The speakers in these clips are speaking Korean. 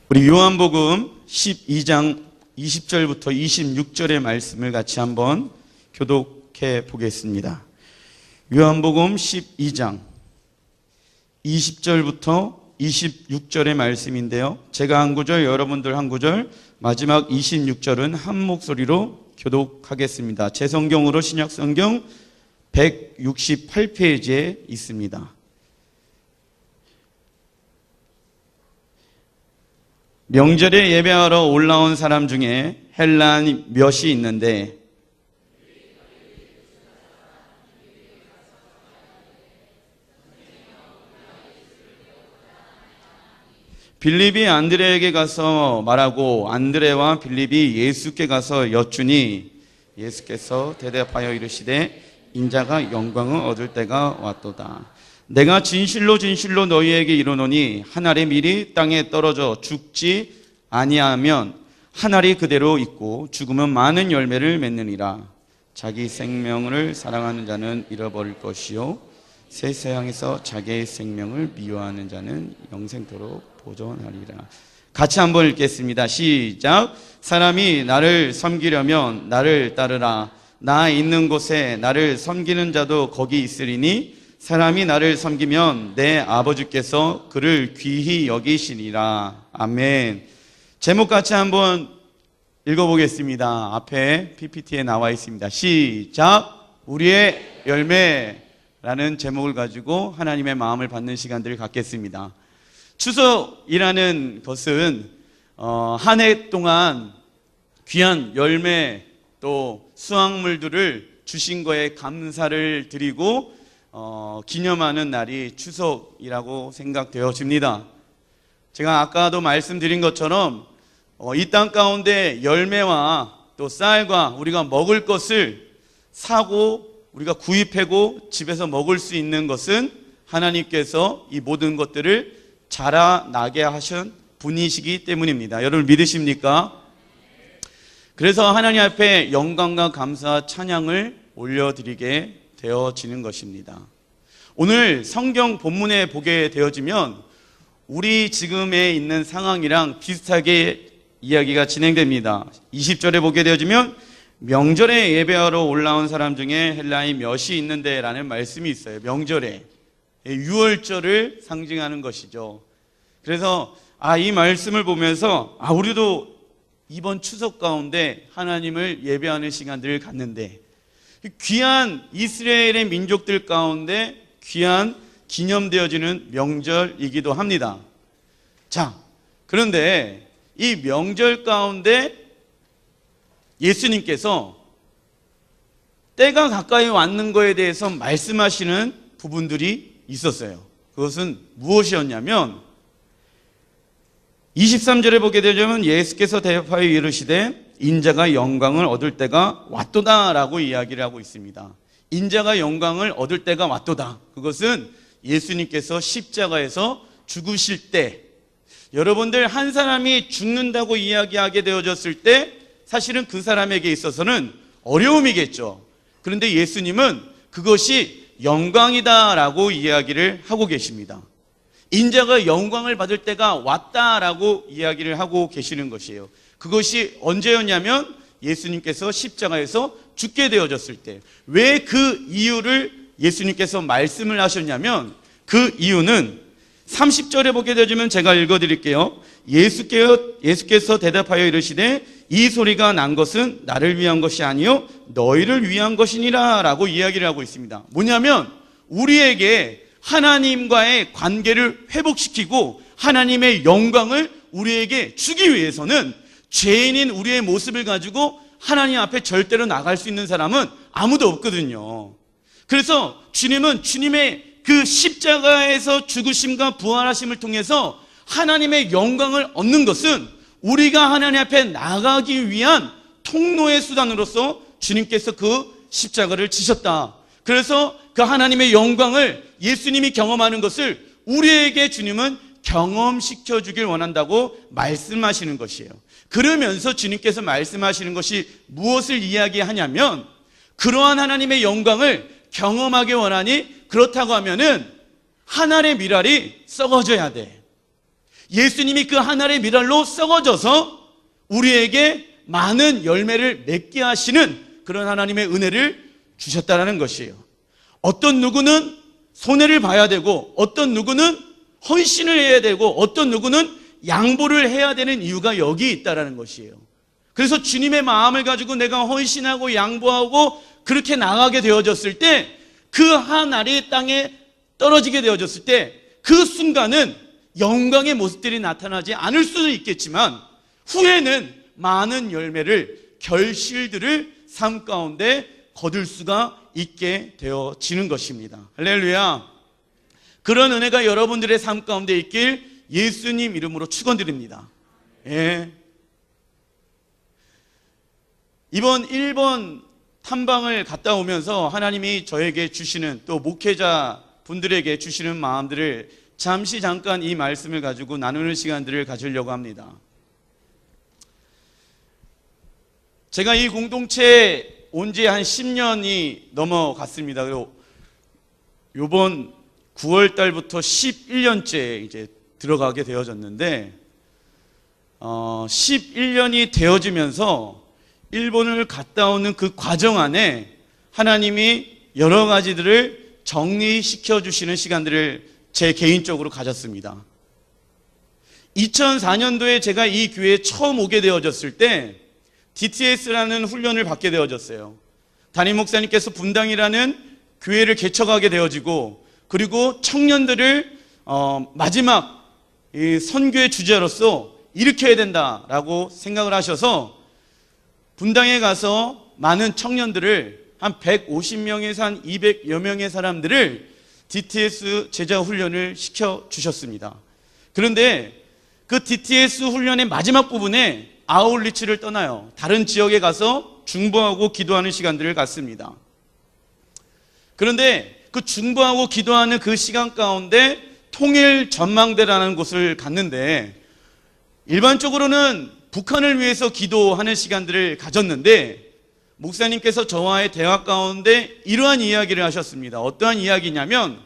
우리 요한복음 12장 20절부터 26절의 말씀을 같이 한번 교독해 보겠습니다. 요한복음 12장 20절부터 26절의 말씀인데요. 제가 한 구절, 여러분들 한 구절, 마지막 26절은 한 목소리로 교독하겠습니다. 제 성경으로 신약성경 168페이지에 있습니다. 명절에 예배하러 올라온 사람 중에 헬라인 몇이 있는데 빌립이 안드레에게 가서 말하고 안드레와 빌립이 예수께 가서 여쭈니 예수께서 대답하여 이르시되 인자가 영광을 얻을 때가 왔도다. 내가 진실로 진실로 너희에게 이르노니 한 알의 밀이 땅에 떨어져 죽지 아니하면 한 알이 그대로 있고 죽으면 많은 열매를 맺느니라. 자기 생명을 사랑하는 자는 잃어버릴 것이요 세상에서 자기의 생명을 미워하는 자는 영생토록 보존하리라. 같이 한번 읽겠습니다. 시작. 사람이 나를 섬기려면 나를 따르라. 나 있는 곳에 나를 섬기는 자도 거기 있으리니 사람이 나를 섬기면 내 아버지께서 그를 귀히 여기시리라. 아멘. 제목 같이 한번 읽어보겠습니다. 앞에 PPT에 나와 있습니다. 시작. 우리의 열매라는 제목을 가지고 하나님의 마음을 받는 시간들을 갖겠습니다. 추석이라는 것은 한 해 동안 귀한 열매 또 수확물들을 주신 거에 감사를 드리고 기념하는 날이 추석이라고 생각되어집니다. 제가 아까도 말씀드린 것처럼 이 땅 가운데 열매와 또 쌀과 우리가 먹을 것을 사고 우리가 구입하고 집에서 먹을 수 있는 것은 하나님께서 이 모든 것들을 자라나게 하신 분이시기 때문입니다. 여러분 믿으십니까? 그래서 하나님 앞에 영광과 감사 찬양을 올려드리게 되어지는 것입니다. 오늘 성경 본문에 보게 되어지면 우리 지금에 있는 상황이랑 비슷하게 이야기가 진행됩니다. 20절에 보게 되어지면 명절에 예배하러 올라온 사람 중에 헬라인 몇이 있는데 라는 말씀이 있어요. 명절에 유월절을 상징하는 것이죠. 그래서 이 말씀을 보면서 우리도 이번 추석 가운데 하나님을 예배하는 시간들을 갖는데 귀한 이스라엘의 민족들 가운데 귀한 기념되어지는 명절이기도 합니다. 자, 그런데 이 명절 가운데 예수님께서 때가 가까이 왔는 것에 대해서 말씀하시는 부분들이 있었어요. 그것은 무엇이었냐면 23절에 보게 되면 예수께서 대답하여 이르시되 인자가 영광을 얻을 때가 왔도다 라고 이야기를 하고 있습니다. 인자가 영광을 얻을 때가 왔도다. 그것은 예수님께서 십자가에서 죽으실 때 여러분들 한 사람이 죽는다고 이야기하게 되어졌을 때 사실은 그 사람에게 있어서는 어려움이겠죠. 그런데 예수님은 그것이 영광이다라고 이야기를 하고 계십니다. 인자가 영광을 받을 때가 왔다라고 이야기를 하고 계시는 것이에요. 그것이 언제였냐면 예수님께서 십자가에서 죽게 되어졌을 때. 왜 그 이유를 예수님께서 말씀을 하셨냐면 그 이유는 30절에 보게 되어지면 제가 읽어드릴게요. 예수께서 대답하여 이르시되 이 소리가 난 것은 나를 위한 것이 아니요 너희를 위한 것이니라 라고 이야기를 하고 있습니다. 뭐냐면 우리에게 하나님과의 관계를 회복시키고 하나님의 영광을 우리에게 주기 위해서는 죄인인 우리의 모습을 가지고 하나님 앞에 절대로 나갈 수 있는 사람은 아무도 없거든요. 그래서 주님은 주님의 그 십자가에서 죽으심과 부활하심을 통해서 하나님의 영광을 얻는 것은 우리가 하나님 앞에 나가기 위한 통로의 수단으로서 주님께서 그 십자가를 지셨다. 그래서 그 하나님의 영광을 예수님이 경험하는 것을 우리에게 주님은 경험시켜 주길 원한다고 말씀하시는 것이에요. 그러면서 주님께서 말씀하시는 것이 무엇을 이야기하냐면 그러한 하나님의 영광을 경험하기 원하니 그렇다고 하면은 한 알의 밀알이 썩어져야 돼. 예수님이 그 한 알의 밀알로 썩어져서 우리에게 많은 열매를 맺게 하시는 그런 하나님의 은혜를 주셨다는 것이에요. 어떤 누구는 손해를 봐야 되고, 어떤 누구는 헌신을 해야 되고, 어떤 누구는 양보를 해야 되는 이유가 여기 있다는 것이에요. 그래서 주님의 마음을 가지고 내가 헌신하고 양보하고 그렇게 나가게 되어졌을 때, 그 한 알이 땅에 떨어지게 되어졌을 때 그 순간은 영광의 모습들이 나타나지 않을 수는 있겠지만 후에는 많은 열매를, 결실들을 삶 가운데 거둘 수가 있게 되어지는 것입니다. 할렐루야. 그런 은혜가 여러분들의 삶 가운데 있길 예수님 이름으로 축원드립니다. 예. 이번 일본 탐방을 갔다 오면서 하나님이 저에게 주시는, 또 목회자 분들에게 주시는 마음들을 잠깐 이 말씀을 가지고 나누는 시간들을 가지려고 합니다. 제가 이 공동체에 온 지 한 10년이 넘어갔습니다. 그리고 요번 9월 달부터 11년째 이제 들어가게 되어졌는데, 11년이 되어지면서 일본을 갔다 오는 그 과정 안에 하나님이 여러 가지들을 정리시켜 주시는 시간들을 제 개인적으로 가졌습니다. 2004년도에 제가 이 교회에 처음 오게 되어졌을 때 DTS라는 훈련을 받게 되어졌어요. 담임 목사님께서 분당이라는 교회를 개척하게 되어지고, 그리고 청년들을 마지막 선교의 주제로서 일으켜야 된다라고 생각을 하셔서 분당에 가서 많은 청년들을, 한 150명에서 한 200여 명의 사람들을 DTS 제자 훈련을 시켜주셨습니다. 그런데 그 DTS 훈련의 마지막 부분에 아웃리치를 떠나요. 다른 지역에 가서 중보하고 기도하는 시간들을 갖습니다. 그런데 그 중보하고 기도하는 그 시간 가운데 통일 전망대라는 곳을 갔는데, 일반적으로는 북한을 위해서 기도하는 시간들을 가졌는데, 목사님께서 저와의 대화 가운데 이러한 이야기를 하셨습니다. 어떠한 이야기냐면,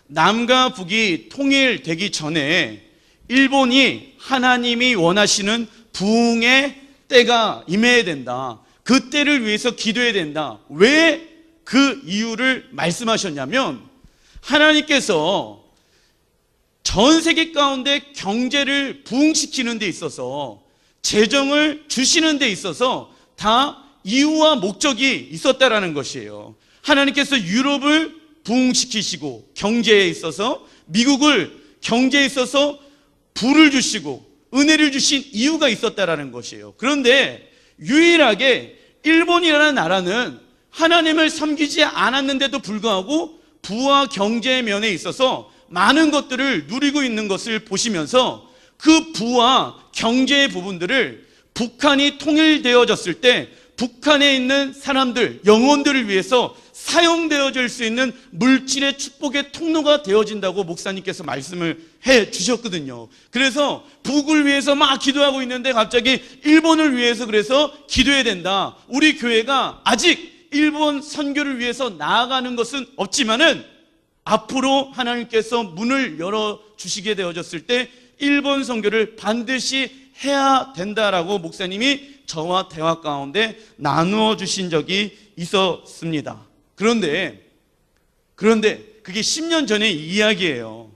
남과 북이 통일되기 전에 일본이 하나님이 원하시는 부흥의 때가 임해야 된다. 그 때를 위해서 기도해야 된다. 왜 그 이유를 말씀하셨냐면, 하나님께서 전 세계 가운데 경제를 부흥시키는 데 있어서, 재정을 주시는 데 있어서 다 이유와 목적이 있었다라는 것이에요. 하나님께서 유럽을 부흥시키시고 경제에 있어서, 미국을 경제에 있어서 부를 주시고 은혜를 주신 이유가 있었다라는 것이에요. 그런데 유일하게 일본이라는 나라는 하나님을 섬기지 않았는데도 불구하고 부와 경제의 면에 있어서 많은 것들을 누리고 있는 것을 보시면서, 그 부와 경제의 부분들을 북한이 통일되어졌을 때 북한에 있는 사람들, 영혼들을 위해서 사용되어질 수 있는 물질의 축복의 통로가 되어진다고 목사님께서 말씀을 해 주셨거든요. 그래서 북을 위해서 막 기도하고 있는데 갑자기 일본을 위해서 그래서 기도해야 된다. 우리 교회가 아직 일본 선교를 위해서 나아가는 것은 없지만은 앞으로 하나님께서 문을 열어주시게 되어졌을 때 일본 선교를 반드시 해야 된다라고 목사님이 저와 대화 가운데 나누어 주신 적이 있었습니다. 그런데 그게 10년 전의 이야기예요.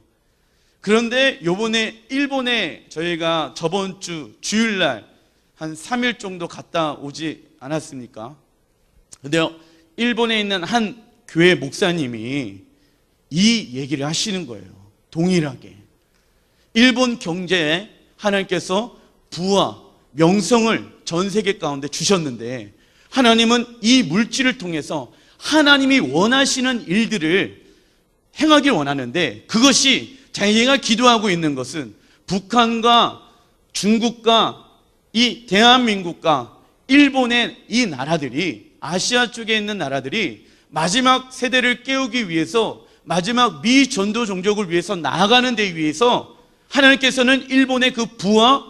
그런데 요번에 일본에 저희가 저번 주 주일날 한 3일 정도 갔다 오지 않았습니까? 근데요, 일본에 있는 한 교회 목사님이 이 얘기를 하시는 거예요. 동일하게. 일본 경제에 하나님께서 부와 명성을 전 세계 가운데 주셨는데, 하나님은 이 물질을 통해서 하나님이 원하시는 일들을 행하길 원하는데, 그것이 자기가 기도하고 있는 것은 북한과 중국과 이 대한민국과 일본의 이 나라들이, 아시아 쪽에 있는 나라들이 마지막 세대를 깨우기 위해서, 마지막 미전도 종족을 위해서 나아가는 데 위해서 하나님께서는 일본의 그 부와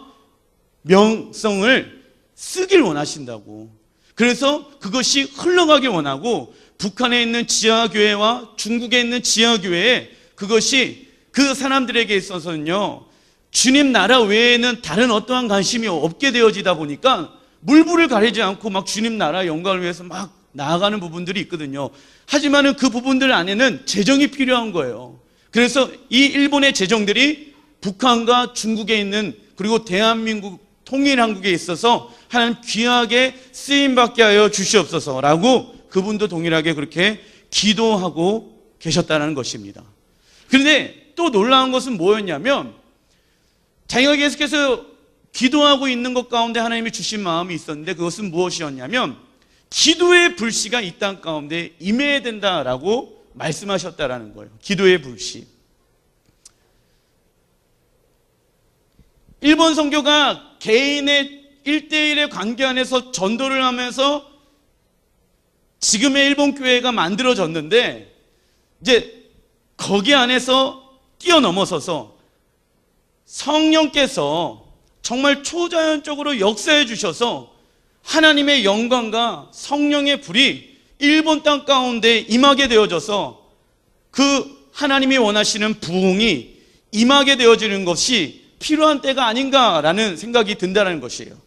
명성을 쓰길 원하신다고. 그래서 그것이 흘러가길 원하고, 북한에 있는 지하교회와 중국에 있는 지하교회에 그것이 그 사람들에게 있어서는요, 주님 나라 외에는 다른 어떠한 관심이 없게 되어지다 보니까 물불을 가리지 않고 막 주님 나라 영광을 위해서 막 나아가는 부분들이 있거든요. 하지만은 그 부분들 안에는 재정이 필요한 거예요. 그래서 이 일본의 재정들이 북한과 중국에 있는, 그리고 대한민국 통일한국에 있어서 하나님 귀하게 쓰임받게 하여 주시옵소서라고 그분도 동일하게 그렇게 기도하고 계셨다는 것입니다. 그런데 또 놀라운 것은 뭐였냐면, 자기가 계속해서 기도하고 있는 것 가운데 하나님이 주신 마음이 있었는데, 그것은 무엇이었냐면 기도의 불씨가 이 땅 가운데 임해야 된다라고 말씀하셨다라는 거예요. 기도의 불씨. 일본 선교가 개인의 1대1의 관계 안에서 전도를 하면서 지금의 일본 교회가 만들어졌는데, 이제 거기 안에서 뛰어넘어서서 성령께서 정말 초자연적으로 역사해 주셔서 하나님의 영광과 성령의 불이 일본 땅 가운데 임하게 되어져서 그 하나님이 원하시는 부흥이 임하게 되어지는 것이 필요한 때가 아닌가라는 생각이 든다는 것이에요.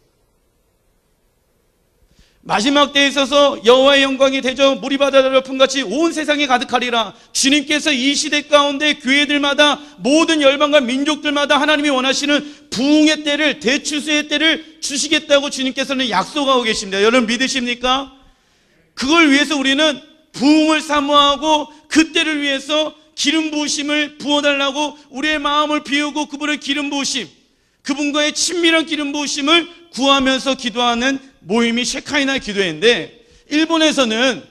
마지막 때에 있어서 여호와의 영광이 대저 물이 바다를 덮음같이 온 세상에 가득하리라. 주님께서 이 시대 가운데 교회들마다 모든 열방과 민족들마다 하나님이 원하시는 부흥의 때를, 대추수의 때를 주시겠다고 주님께서는 약속하고 계십니다. 여러분 믿으십니까? 그걸 위해서 우리는 부흥을 사모하고 그 때를 위해서 기름 부으심을 부어달라고 우리의 마음을 비우고 그분의 기름 부으심, 그분과의 친밀한 기름 부으심을 구하면서 기도하는 모임이 셰카이나 기도회인데, 일본에서는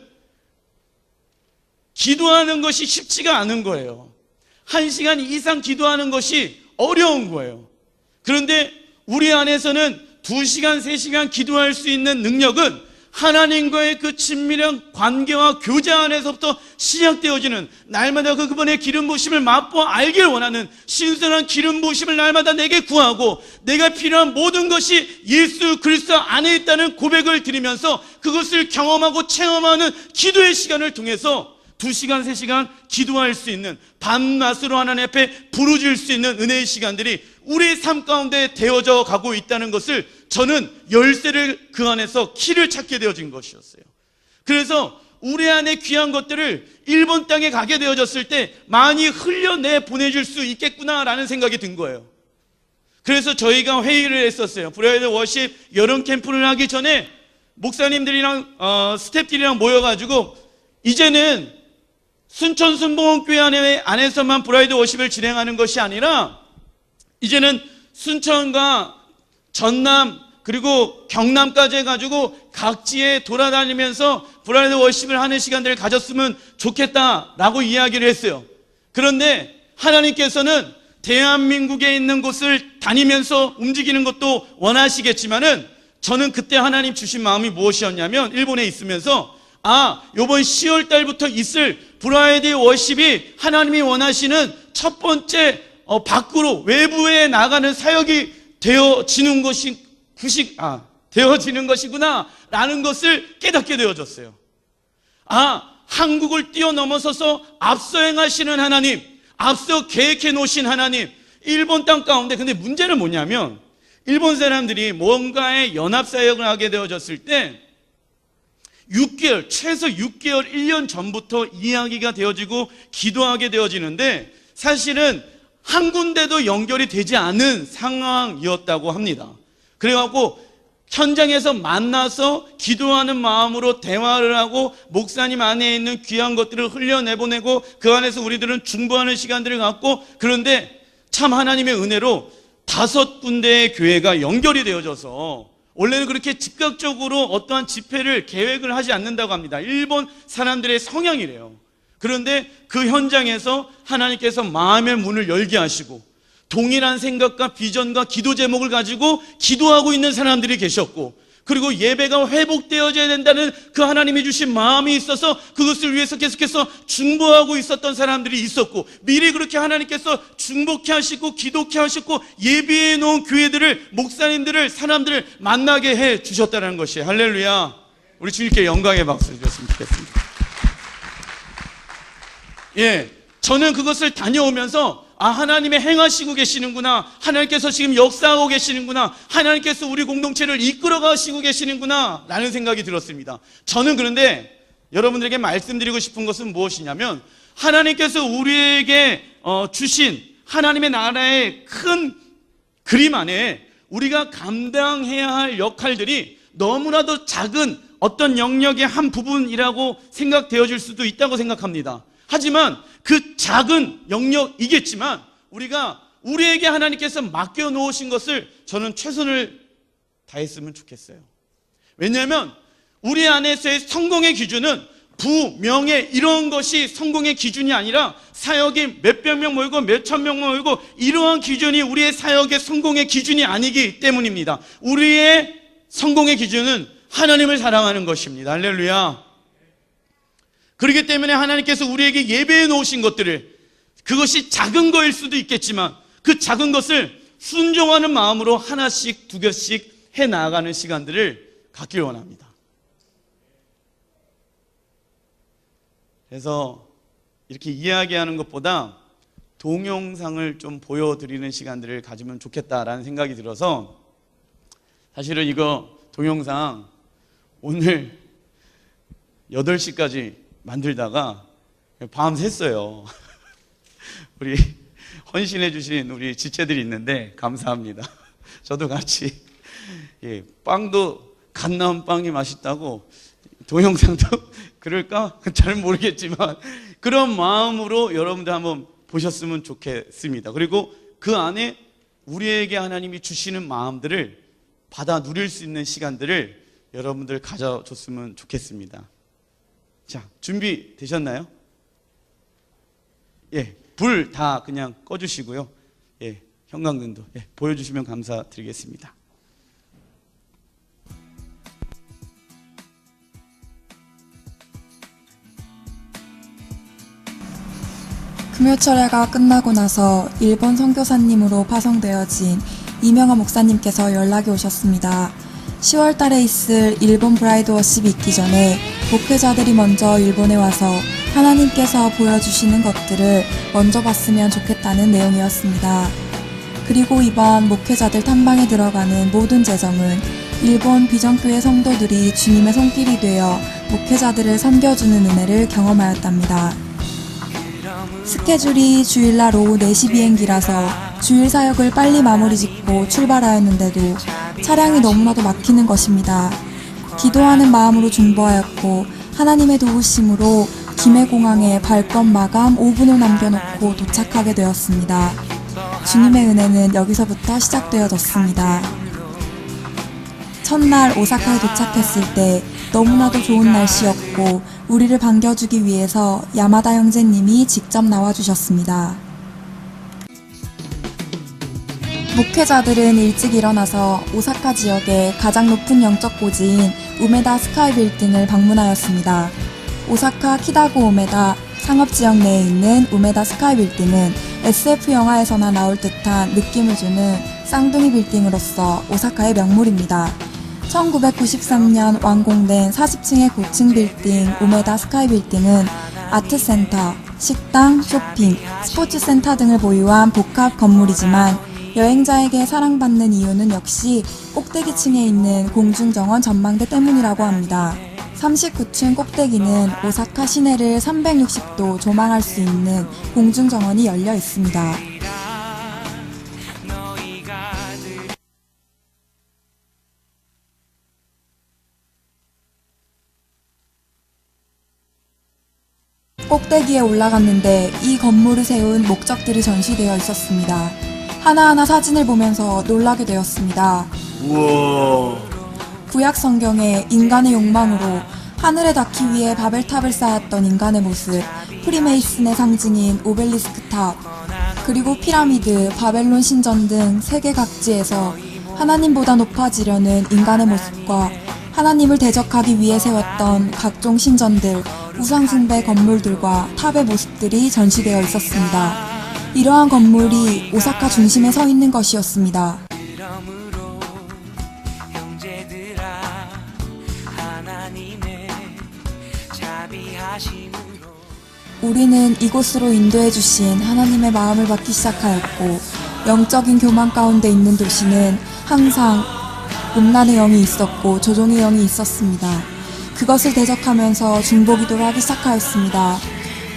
기도하는 것이 쉽지가 않은 거예요. 1시간 이상 기도하는 것이 어려운 거예요. 그런데 우리 안에서는 2시간, 3시간 기도할 수 있는 능력은 하나님과의 그 친밀한 관계와 교제 안에서부터 시작되어지는, 날마다 그분의 기름 부으심을 맛보아 알길 원하는 신선한 기름 부으심을 날마다 내게 구하고 내가 필요한 모든 것이 예수 그리스도 안에 있다는 고백을 드리면서 그것을 경험하고 체험하는 기도의 시간을 통해서 2시간, 3시간 기도할 수 있는, 밤낮으로 하나님 앞에 부르짖을 수 있는 은혜의 시간들이 우리의 삶 가운데 되어져 가고 있다는 것을 저는 열쇠를 그 안에서 키를 찾게 되어진 것이었어요. 그래서 우리 안에 귀한 것들을 일본 땅에 가게 되어졌을 때 많이 흘려내 보내줄 수 있겠구나라는 생각이 든 거예요. 그래서 저희가 회의를 했었어요. 브라이드 워십 여름 캠프를 하기 전에 목사님들이랑 스태프들이랑 모여가지고 이제는 순천 순복음교회 안에서만 브라이드 워십을 진행하는 것이 아니라 이제는 순천과 전남 그리고 경남까지 해가지고 각지에 돌아다니면서 브라이드 워십을 하는 시간들을 가졌으면 좋겠다라고 이야기를 했어요. 그런데 하나님께서는 대한민국에 있는 곳을 다니면서 움직이는 것도 원하시겠지만은, 저는 그때 하나님 주신 마음이 무엇이었냐면, 일본에 있으면서 요번 10월 달부터 있을 브라이드 워십이 하나님이 원하시는 첫 번째 밖으로 외부에 나가는 사역이 되어지는 것이구나 라는 것을 깨닫게 되어졌어요. 한국을 뛰어넘어서서 앞서 행하시는 하나님, 앞서 계획해 놓으신 하나님, 일본 땅 가운데. 근데 문제는 뭐냐면, 일본 사람들이 뭔가의 연합사역을 하게 되어졌을 때 6개월, 최소 6개월, 1년 전부터 이야기가 되어지고 기도하게 되어지는데, 사실은 한 군데도 연결이 되지 않은 상황이었다고 합니다. 그래갖고 현장에서 만나서 기도하는 마음으로 대화를 하고 목사님 안에 있는 귀한 것들을 흘려내보내고 그 안에서 우리들은 중보하는 시간들을 갖고, 그런데 참 하나님의 은혜로 5군데의 교회가 연결이 되어져서, 원래는 그렇게 즉각적으로 어떠한 집회를 계획을 하지 않는다고 합니다. 일본 사람들의 성향이래요. 그런데 그 현장에서 하나님께서 마음의 문을 열게 하시고 동일한 생각과 비전과 기도 제목을 가지고 기도하고 있는 사람들이 계셨고, 그리고 예배가 회복되어져야 된다는 그 하나님이 주신 마음이 있어서 그것을 위해서 계속해서 중보하고 있었던 사람들이 있었고, 미리 그렇게 하나님께서 중보케 하시고 기도케 하셨고 예비해 놓은 교회들을, 목사님들을, 사람들을 만나게 해 주셨다는 것이, 할렐루야. 우리 주님께 영광의 박수 드렸으면 좋겠습니다. 저는 그것을 다녀오면서 하나님의 행하시고 계시는구나. 하나님께서 지금 역사하고 계시는구나. 하나님께서 우리 공동체를 이끌어 가시고 계시는구나 라는 생각이 들었습니다. 저는 그런데 여러분들에게 말씀드리고 싶은 것은 무엇이냐면, 하나님께서 우리에게 주신 하나님의 나라의 큰 그림 안에 우리가 감당해야 할 역할들이 너무나도 작은 어떤 영역의 한 부분이라고 생각되어질 수도 있다고 생각합니다. 하지만 그 작은 영역이겠지만 우리에게 하나님께서 맡겨놓으신 것을 저는 최선을 다했으면 좋겠어요. 왜냐하면 우리 안에서의 성공의 기준은 부, 명예 이런 것이 성공의 기준이 아니라 사역이 몇백 명 모이고 몇천 명 모이고 이러한 기준이 우리의 사역의 성공의 기준이 아니기 때문입니다. 우리의 성공의 기준은 하나님을 사랑하는 것입니다. 할렐루야. 그렇기 때문에 하나님께서 우리에게 예배해 놓으신 것들을, 그것이 작은 거일 수도 있겠지만 그 작은 것을 순종하는 마음으로 하나씩 두 개씩 해 나가는 시간들을 갖길 원합니다. 그래서 이렇게 이야기하는 것보다 동영상을 좀 보여드리는 시간들을 가지면 좋겠다라는 생각이 들어서, 사실은 이거 동영상 오늘 8시까지 만들다가 밤 샜어요. 우리 헌신해 주신 우리 지체들이 있는데 감사합니다. 저도 같이 빵도 갓 나온 빵이 맛있다고, 동영상도 그럴까? 잘 모르겠지만 그런 마음으로 여러분들 한번 보셨으면 좋겠습니다. 그리고 그 안에 우리에게 하나님이 주시는 마음들을 받아 누릴 수 있는 시간들을 여러분들 가져줬으면 좋겠습니다. 자, 준비되셨나요? 불 다 그냥 꺼주시고요. 형광등도 보여주시면 감사드리겠습니다. 금요철야가 끝나고 나서 일본 선교사님으로 파송되어진 이명하 목사님께서 연락이 오셨습니다. 10월 달에 있을 일본 브라이드 워십이 있기 전에 목회자들이 먼저 일본에 와서 하나님께서 보여주시는 것들을 먼저 봤으면 좋겠다는 내용이었습니다. 그리고 이번 목회자들 탐방에 들어가는 모든 재정은 일본 비전교회 성도들이 주님의 손길이 되어 목회자들을 섬겨주는 은혜를 경험하였답니다. 스케줄이 주일날 오후 4시 비행기라서 주일 사역을 빨리 마무리 짓고 출발하였는데도 차량이 너무나도 막히는 것입니다. 기도하는 마음으로 중보하였고 하나님의 도우심으로 김해공항에 발권 마감 5분을 남겨놓고 도착하게 되었습니다. 주님의 은혜는 여기서부터 시작되어졌습니다. 첫날 오사카에 도착했을 때 너무나도 좋은 날씨였고 우리를 반겨주기 위해서 야마다 형제님이 직접 나와주셨습니다. 목회자들은 일찍 일어나서 오사카 지역의 가장 높은 영적 고지인 우메다 스카이 빌딩을 방문하였습니다. 오사카 키다고 우메다 상업지역 내에 있는 우메다 스카이 빌딩은 SF 영화에서나 나올 듯한 느낌을 주는 쌍둥이 빌딩으로서 오사카의 명물입니다. 1993년 완공된 40층의 고층 빌딩 우메다 스카이 빌딩은 아트센터, 식당, 쇼핑, 스포츠센터 등을 보유한 복합 건물이지만 여행자에게 사랑받는 이유는 역시 꼭대기층에 있는 공중정원 전망대 때문이라고 합니다. 39층 꼭대기는 오사카 시내를 360도 조망할 수 있는 공중정원이 열려 있습니다. 꼭대기에 올라갔는데 이 건물을 세운 목적들이 전시되어 있었습니다. 하나하나 사진을 보면서 놀라게 되었습니다. 우와. 구약 성경에 인간의 욕망으로 하늘에 닿기 위해 바벨탑을 쌓았던 인간의 모습, 프리메이슨의 상징인 오벨리스크 탑, 그리고 피라미드, 바벨론 신전 등 세계 각지에서 하나님보다 높아지려는 인간의 모습과 하나님을 대적하기 위해 세웠던 각종 신전들, 우상숭배 건물들과 탑의 모습들이 전시되어 있었습니다. 이러한 건물이 오사카 중심에 서 있는 것이었습니다. 우리는 이곳으로 인도해 주신 하나님의 마음을 받기 시작하였고, 영적인 교만 가운데 있는 도시는 항상 음란의 영이 있었고 조종의 영이 있었습니다. 그것을 대적하면서 중보기도를 하기 시작하였습니다.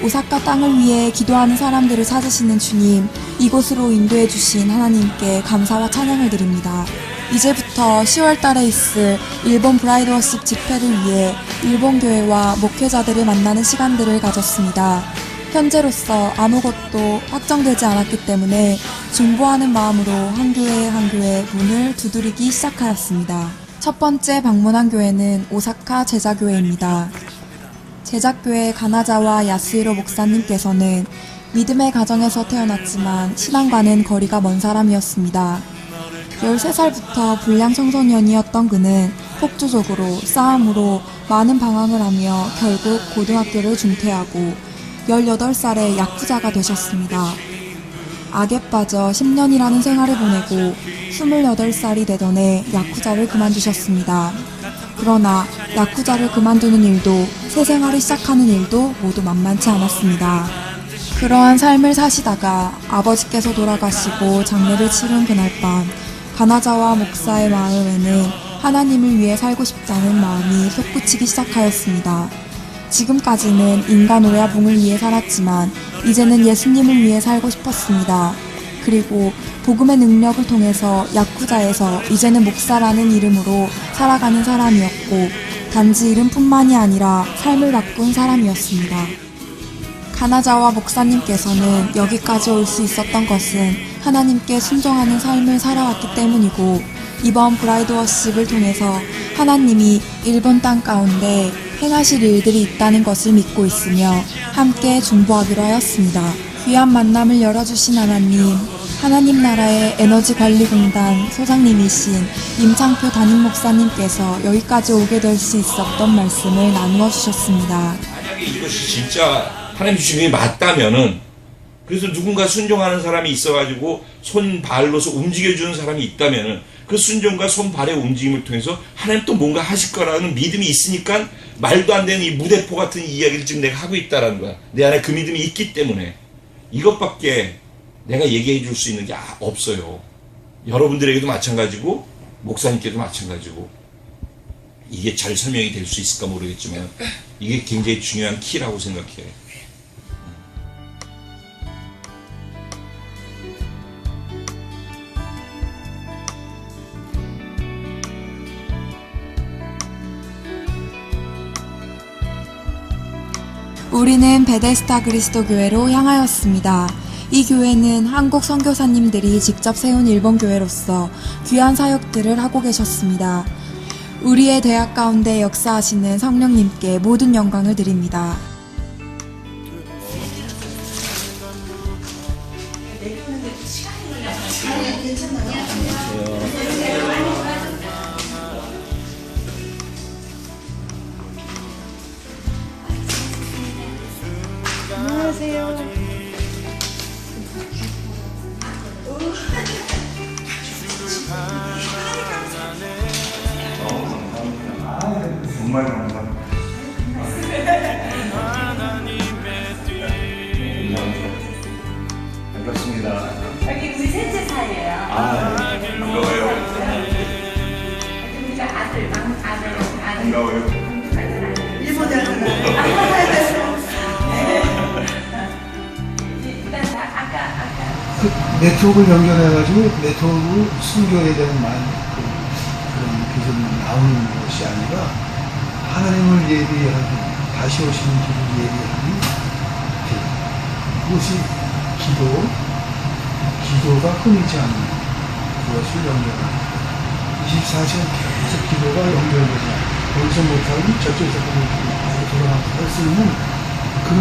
오사카 땅을 위해 기도하는 사람들을 찾으시는 주님, 이곳으로 인도해 주신 하나님께 감사와 찬양을 드립니다. 이제부터 10월 달에 있을 일본 브라이드 워십 집회를 위해 일본 교회와 목회자들을 만나는 시간들을 가졌습니다. 현재로서 아무것도 확정되지 않았기 때문에 중보하는 마음으로 한 교회 문을 두드리기 시작하였습니다. 첫 번째 방문한 교회는 오사카 제자교회입니다. 제자교회 가나자와 야스히로 목사님께서는 믿음의 가정에서 태어났지만 신앙과는 거리가 먼 사람이었습니다. 13살부터 불량 청소년이었던 그는 폭주족으로 싸움으로 많은 방황을 하며 결국 고등학교를 중퇴하고 18살에 야쿠자가 되셨습니다. 악에 빠져 10년이라는 생활을 보내고 28살이 되던 해 야쿠자를 그만두셨습니다. 그러나 야쿠자를 그만두는 일도 새 생활을 시작하는 일도 모두 만만치 않았습니다. 그러한 삶을 사시다가 아버지께서 돌아가시고 장례를 치른 그날 밤 가나자와 목사의 마음에는 하나님을 위해 살고 싶다는 마음이 솟구치기 시작하였습니다. 지금까지는 인간 오야붕을 위해 살았지만 이제는 예수님을 위해 살고 싶었습니다. 그리고 복음의 능력을 통해서 야쿠자에서 이제는 목사라는 이름으로 살아가는 사람이었고 단지 이름뿐만이 아니라 삶을 바꾼 사람이었습니다. 가나자와 목사님께서는 여기까지 올 수 있었던 것은 하나님께 순종하는 삶을 살아왔기 때문이고 이번 브라이드 워십을 통해서 하나님이 일본 땅 가운데 행하실 일들이 있다는 것을 믿고 있으며 함께 중보하기로 하였습니다. 귀한 만남을 열어주신 하나님 나라의 에너지관리공단 소장님이신 임창표 담임 목사님께서 여기까지 오게 될 수 있었던 말씀을 나누어 주셨습니다. 만약에 이것이 진짜 하나님 주신 게 맞다면은, 그래서 누군가 순종하는 사람이 있어가지고 손발로서 움직여주는 사람이 있다면은 그 순종과 손발의 움직임을 통해서 하나님 또 뭔가 하실 거라는 믿음이 있으니까 말도 안 되는 이 무대포 같은 이야기를 지금 내가 하고 있다라는 거야. 내 안에 그 믿음이 있기 때문에. 이것밖에 내가 얘기해 줄 수 있는 게 없어요. 여러분들에게도 마찬가지고 목사님께도 마찬가지고. 이게 잘 설명이 될 수 있을까 모르겠지만 이게 굉장히 중요한 키라고 생각해요. 우리는 베데스다 그리스도 교회로 향하였습니다. 이 교회는 한국 선교사님들이 직접 세운 일본 교회로서 귀한 사역들을 하고 계셨습니다. 우리의 대학 가운데 역사하시는 성령님께 모든 영광을 드립니다. 정말 감사합니다. 반갑습니다. 여기 우리 셋째 사이예요. 반가워요. 우리가 아들. 반가워요. 일본 일단 아까 네트워크를 연결해가지고 네트워크 순교에 대한 그런 비전이 나오는 것이 아니라 하나님을 예비하기, 다시 오시는 길을 예비하기, 그것이 기도가 끊이지 않는 그것을 연결하는 24시간 계속 기도가 연결되지 않는, 여기서 못하면 저쪽에서 돌아가서 할 수 있는 그런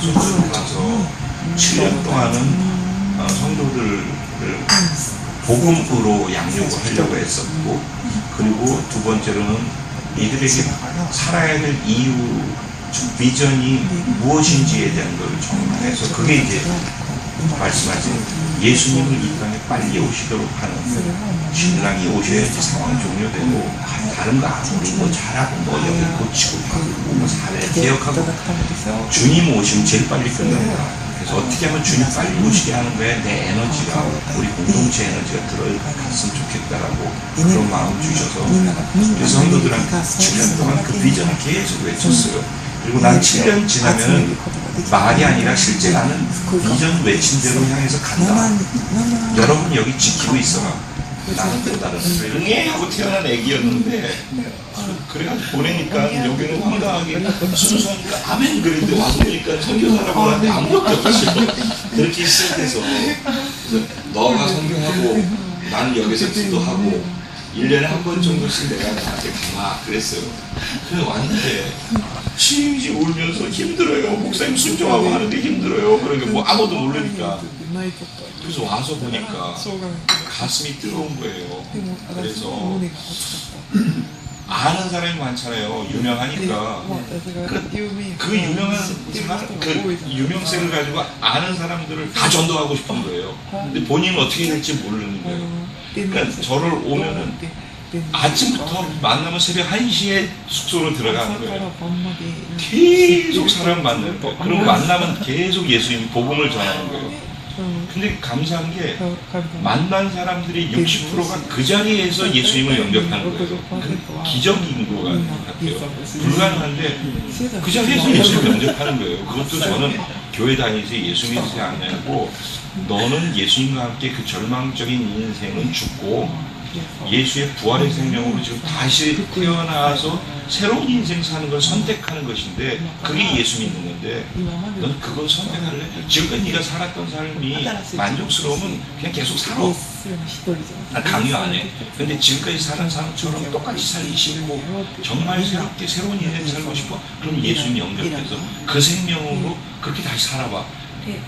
수술을 가서 7년 동안은 성도들을 복음으로 양육을 하려고 했었고, 그리고 두 번째로는 이들에게 살아야 될 이유, 비전이 무엇인지에 대한 것을 정리해서, 그게 이제 말씀하신 예수님을 이 땅에 빨리 오시도록 하는 신랑이 오셔야지 상황 종료되고 다른 거 아무리 뭐 잘하고 뭐 여기 고치고 바꾸고 뭐 사회 개혁하고 주님 오시면 제일 빨리 끝납니다. 그래서 어떻게 하면 주님 빨리 오시게 하는 거에 내 에너지가 우리 공동체 에너지가 들어갔으면 좋겠다라고 그런 마음 주셔서 그래서 성도들한테 7년 동안 그 비전을 계속 외쳤어요. 그리고 난 7년 지나면은 말이 아니라 실제 나는 비전 외친 대로 향해서 간다. 여러분 여기 지키고 있어라. 나는 또 다른 응애하고 태어난 애기였는데 그래가지고 보내니까 여기는 황당하게 순수하니까 아멘 그랬는데 와서 보니까 선교사라고 하는데 아무것도 없었어. 그렇게 시작해서 그래서 너가 선교하고 나는 여기서 기도하고 1년에 한 번 정도씩 내가 나한테 가봐 그랬어요. 그래서 왔는데 시임시 울면서 힘들어요. 목사님 순종하고 하는데 힘들어요. 그러니까 뭐 아무도 모르니까. 그래서 와서 보니까 가슴이 뜨거운 거예요. 그래서 아는 사람이 많잖아요. 유명하니까. 그 유명한 사람, 그 유명세를 가지고 아는 사람들을 다 전도하고 싶은 거예요. 근데 본인은 어떻게 될지 모르는 거예요. 그러니까 저를 오면은 아침부터 만나면 새벽 1시에 숙소로 들어가는 거예요. 계속 사람 만나는 거예요. 그리고 만나면 계속 예수님 복음을 전하는 거예요. 근데 감사한 게 만난 사람들이 60%가 그 자리에서 예수님을 영접하는 거예요. 기적인 것 같아요. 불가능한데 그 자리에서 예수님을 영접하는 거예요. 그것도 저는 교회 다니면서 예수 믿으세요 안 하고 너는 예수님과 함께 그 절망적인 인생은 죽고 예수의 부활의 생명으로 지금 다시 태어나서 새로운 인생 사는 걸 선택하는 것인데 그게 예수 믿는 건데 넌 그걸 선택할래? 지금까지 네가 살았던 삶이 만족스러우면 그냥 계속 살아. 난 강요 안 해. 근데 지금까지 사는 사람처럼 똑같이 살기 싫고 정말 새롭게 새로운 인생 살고 싶어? 그럼 예수님 영접해서 그 생명으로 그렇게 다시 살아봐.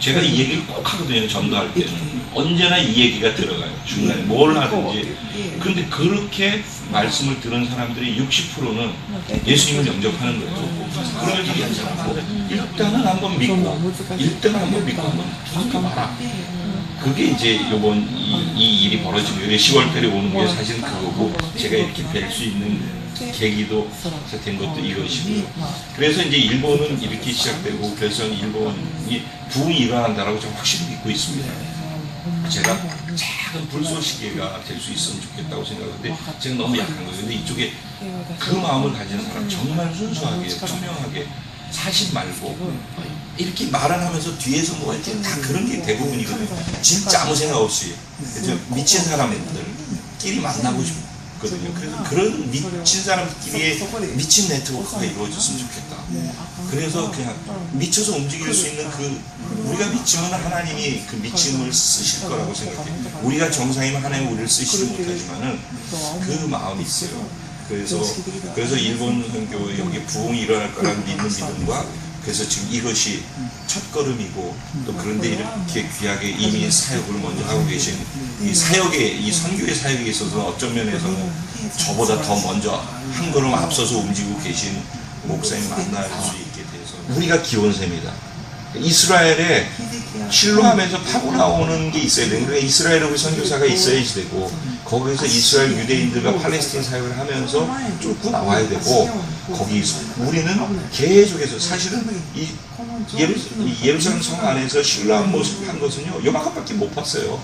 제가 이 얘기를 꼭 하거든요. 전도할 때는 언제나 이 얘기가 들어가요. 중간에 뭘 하든지. 그런데 그렇게 말씀을 들은 사람들이 60%는 예수님을 영접하는 거예요. 그러면 일단은 한번 믿고 일단은 한번 믿고 한번 봐라. 그게 이제 요번 이 일이 벌어지고 10월달에 오는 게 사실은 그거고 제가 이렇게 뵐 수 있는 계기도 된 것도 이것이고요. 그래서 이제 일본은 이렇게 시작되고 그래서 일본이 부흥이 일어난다라고 좀 확실히 믿고 있습니다. 제가 작은 불쏘시개가 될 수 있으면 좋겠다고 생각하는데 제가 너무 약한 거예요. 근데 이쪽에 그 마음을 가진 사람 정말 순수하게 투명하게 사심 말고 이렇게 말을 하면서 뒤에서 뭐 이렇게 다 그런 게 대부분이거든요. 진짜 아무 생각 없이 미친 사람들끼리 만나고 싶거든요. 그래서 그런 미친 사람끼리의 미친 네트워크가 이루어졌으면 좋겠다. 그래서 그냥 미쳐서 움직일 수 있는 그 우리가 미치면 하나님이 그 미침을 쓰실 거라고 생각해요. 우리가 정상이면 하나님이 우리를 쓰시지 못하지만은 그 마음이 있어요. 그래서 일본 선교 여기 부흥이 일어날 거라는 믿는 믿음과 그래서 지금 이것이 첫 걸음이고 또 그런데 이렇게 귀하게 이미 사역을 먼저 하고 계신 이 사역의 이 선교의 사역에 있어서 어떤 면에서는 저보다 더 먼저 한 걸음 앞서서 움직이고 계신 목사님 만날 수 있게 돼서 우리가 기원세입니다. 이스라엘에 실로하면서 파고 나오는 게 있어야 되는 거예요. 이스라엘에 우리 선교사가 있어야지 되고 거기서 이스라엘 유대인들과 팔레스틴 사역을 하면서 뚫고 나와야 되고 거기서 우리는 계속해서 사실은 이 예루살렘 성 안에서 실로한 모습 한 것은요 요만큼밖에 못 봤어요.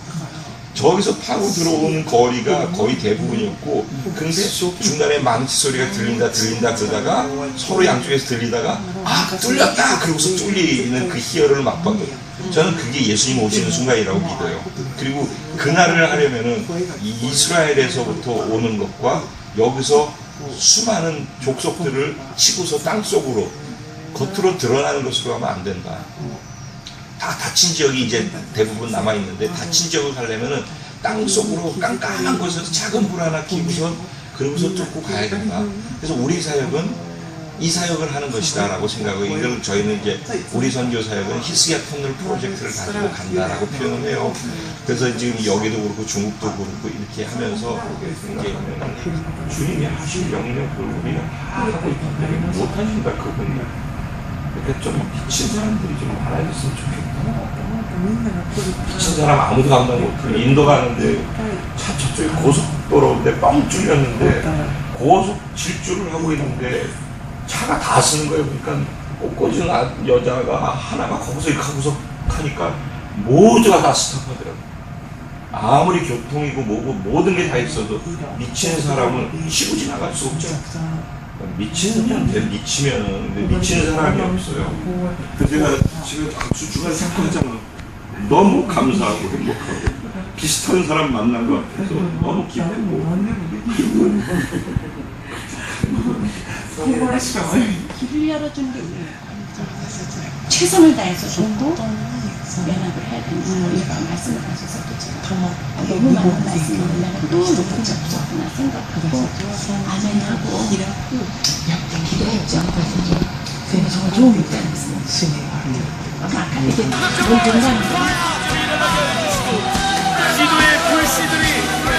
저기서 파고 들어오는 거리가 거의 대부분이었고 근데 중간에 망치 소리가 들린다 그러다가 서로 양쪽에서 들리다가 아 뚫렸다 그러고서 뚫리는 그 희열을 맛봤거든요. 저는 그게 예수님 오시는 순간이라고 믿어요. 그리고 그날을 하려면은 이스라엘에서부터 오는 것과 여기서 수많은 족속들을 치고서 땅속으로 겉으로 드러나는 것으로 하면 안 된다. 다 닫힌 지역이 이제 대부분 남아있는데 닫힌 지역을 가려면은 땅속으로 깜깜한 곳에서 작은 불 하나 켜고서 그러고서 뚫고 가야 된다. 그래서 우리 사역은 이 사역을 하는 것이다 라고 생각하고 이걸 저희는 이제 우리 선교 사역은 히스기야 터널 프로젝트를 가지고 간다라고 표현을 해요. 그래서 지금 여기도 그렇고 중국도 그렇고 이렇게 하면서 이렇게 주님이 하신 명령을 우리가 하고 있기 때문에 못하신다 그분이 그러니까 좀 미친 사람들이 좀 많아졌으면 좋겠다. 미친 사람 아무도 감당 못해. 인도 가는데 차 저쪽에 고속도로인데 뻥 뚫렸는데 고속 질주를 하고 있는데 차가 다 쓰는 거예요. 그러니까 꽃꽂은 여자가 하나가 거기서 이렇게 하고서 하니까 모두가 다 스탑하더라고요. 아무리 교통이고 뭐고 모든 게 다 있어도 미친 사람은 치고 지나갈 수 없죠. 미친년한테 미치면 근데 미치는 사람이 없어요. 그 제가 지금 주중간 생각하자면 너무 감사하고 행복하고 비슷한 사람 만난 것 같아서 너무 기쁘고 길을 열어준 게 최선을 다해서 줬고 연합을 해야 된다고 이렇게 말씀을 하셔서 너무 많은 말씀을 내가 또 놓고 없었구나 생각하고 아멘하고 기도했죠. 그래서 좋은 게 아까 이게 기도의 불씨들이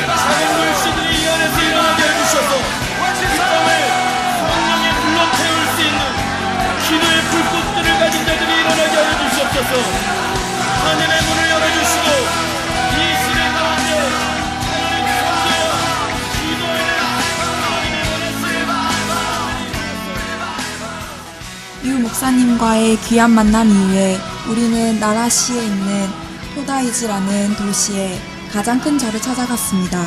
작은 불씨들이 이 안에서 일어나게 해주셔서 이 땅을 성령에 불러 태울 수 있는 기도의 불꽃들을 가진 자들이 일어나게 하여 주시옵소서. 하늘의 문을 열어주시고 이 시대 가운데 하나님 성령 기도의 유 목사님과의 귀한 만남 이후에 우리는 나라시에 있는 토다이지라는 도시에 가장 큰 절을 찾아갔습니다.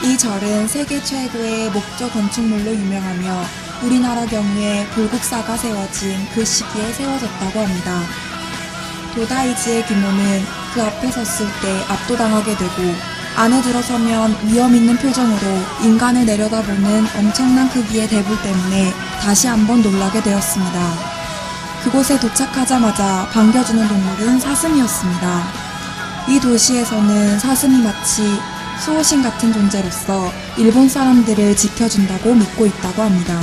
이 절은 세계 최고의 목조 건축물로 유명하며 우리나라 경우에 불국사가 세워진 그 시기에 세워졌다고 합니다. 도다이지의 규모는 그 앞에 섰을 때 압도당하게 되고 안에 들어서면 위험 있는 표정으로 인간을 내려다보는 엄청난 크기의 대불 때문에 다시 한번 놀라게 되었습니다. 그곳에 도착하자마자 반겨주는 동물은 사슴이었습니다. 이 도시에서는 사슴이 마치 수호신 같은 존재로서 일본 사람들을 지켜준다고 믿고 있다고 합니다.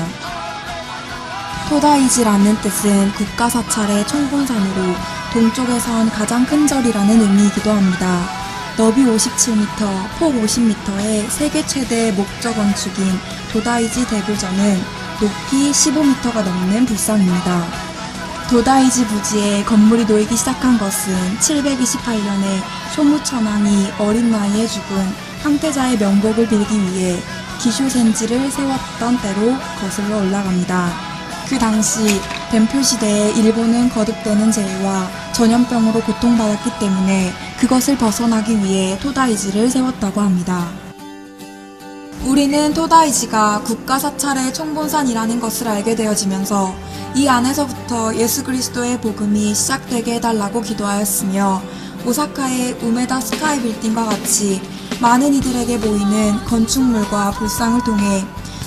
토다이지라는 뜻은 국가사찰의 총본산으로 동쪽에선 가장 큰 절이라는 의미이기도 합니다. 너비 57m, 폭 50m의 세계 최대 목조 건축인 도다이지 대불전은 높이 15m가 넘는 불상입니다. 도다이지 부지에 건물이 놓이기 시작한 것은 728년에 쇼무천왕이 어린 나이에 죽은 황태자의 명복을 빌기 위해 기쇼센지를 세웠던 때로 거슬러 올라갑니다. 그 당시 덴표 시대에 일본은 거듭되는 재해와 전염병으로 고통받았기 때문에 그것을 벗어나기 위해 토다이지를 세웠다고 합니다. 우리는 토다이지가 국가사찰의 총본산이라는 것을 알게 되어지면서 이 안에서부터 예수 그리스도의 복음이 시작되게 해달라고 기도하였으며 오사카의 우메다 스카이 빌딩과 같이 많은 이들에게 보이는 건축물과 불상을 통해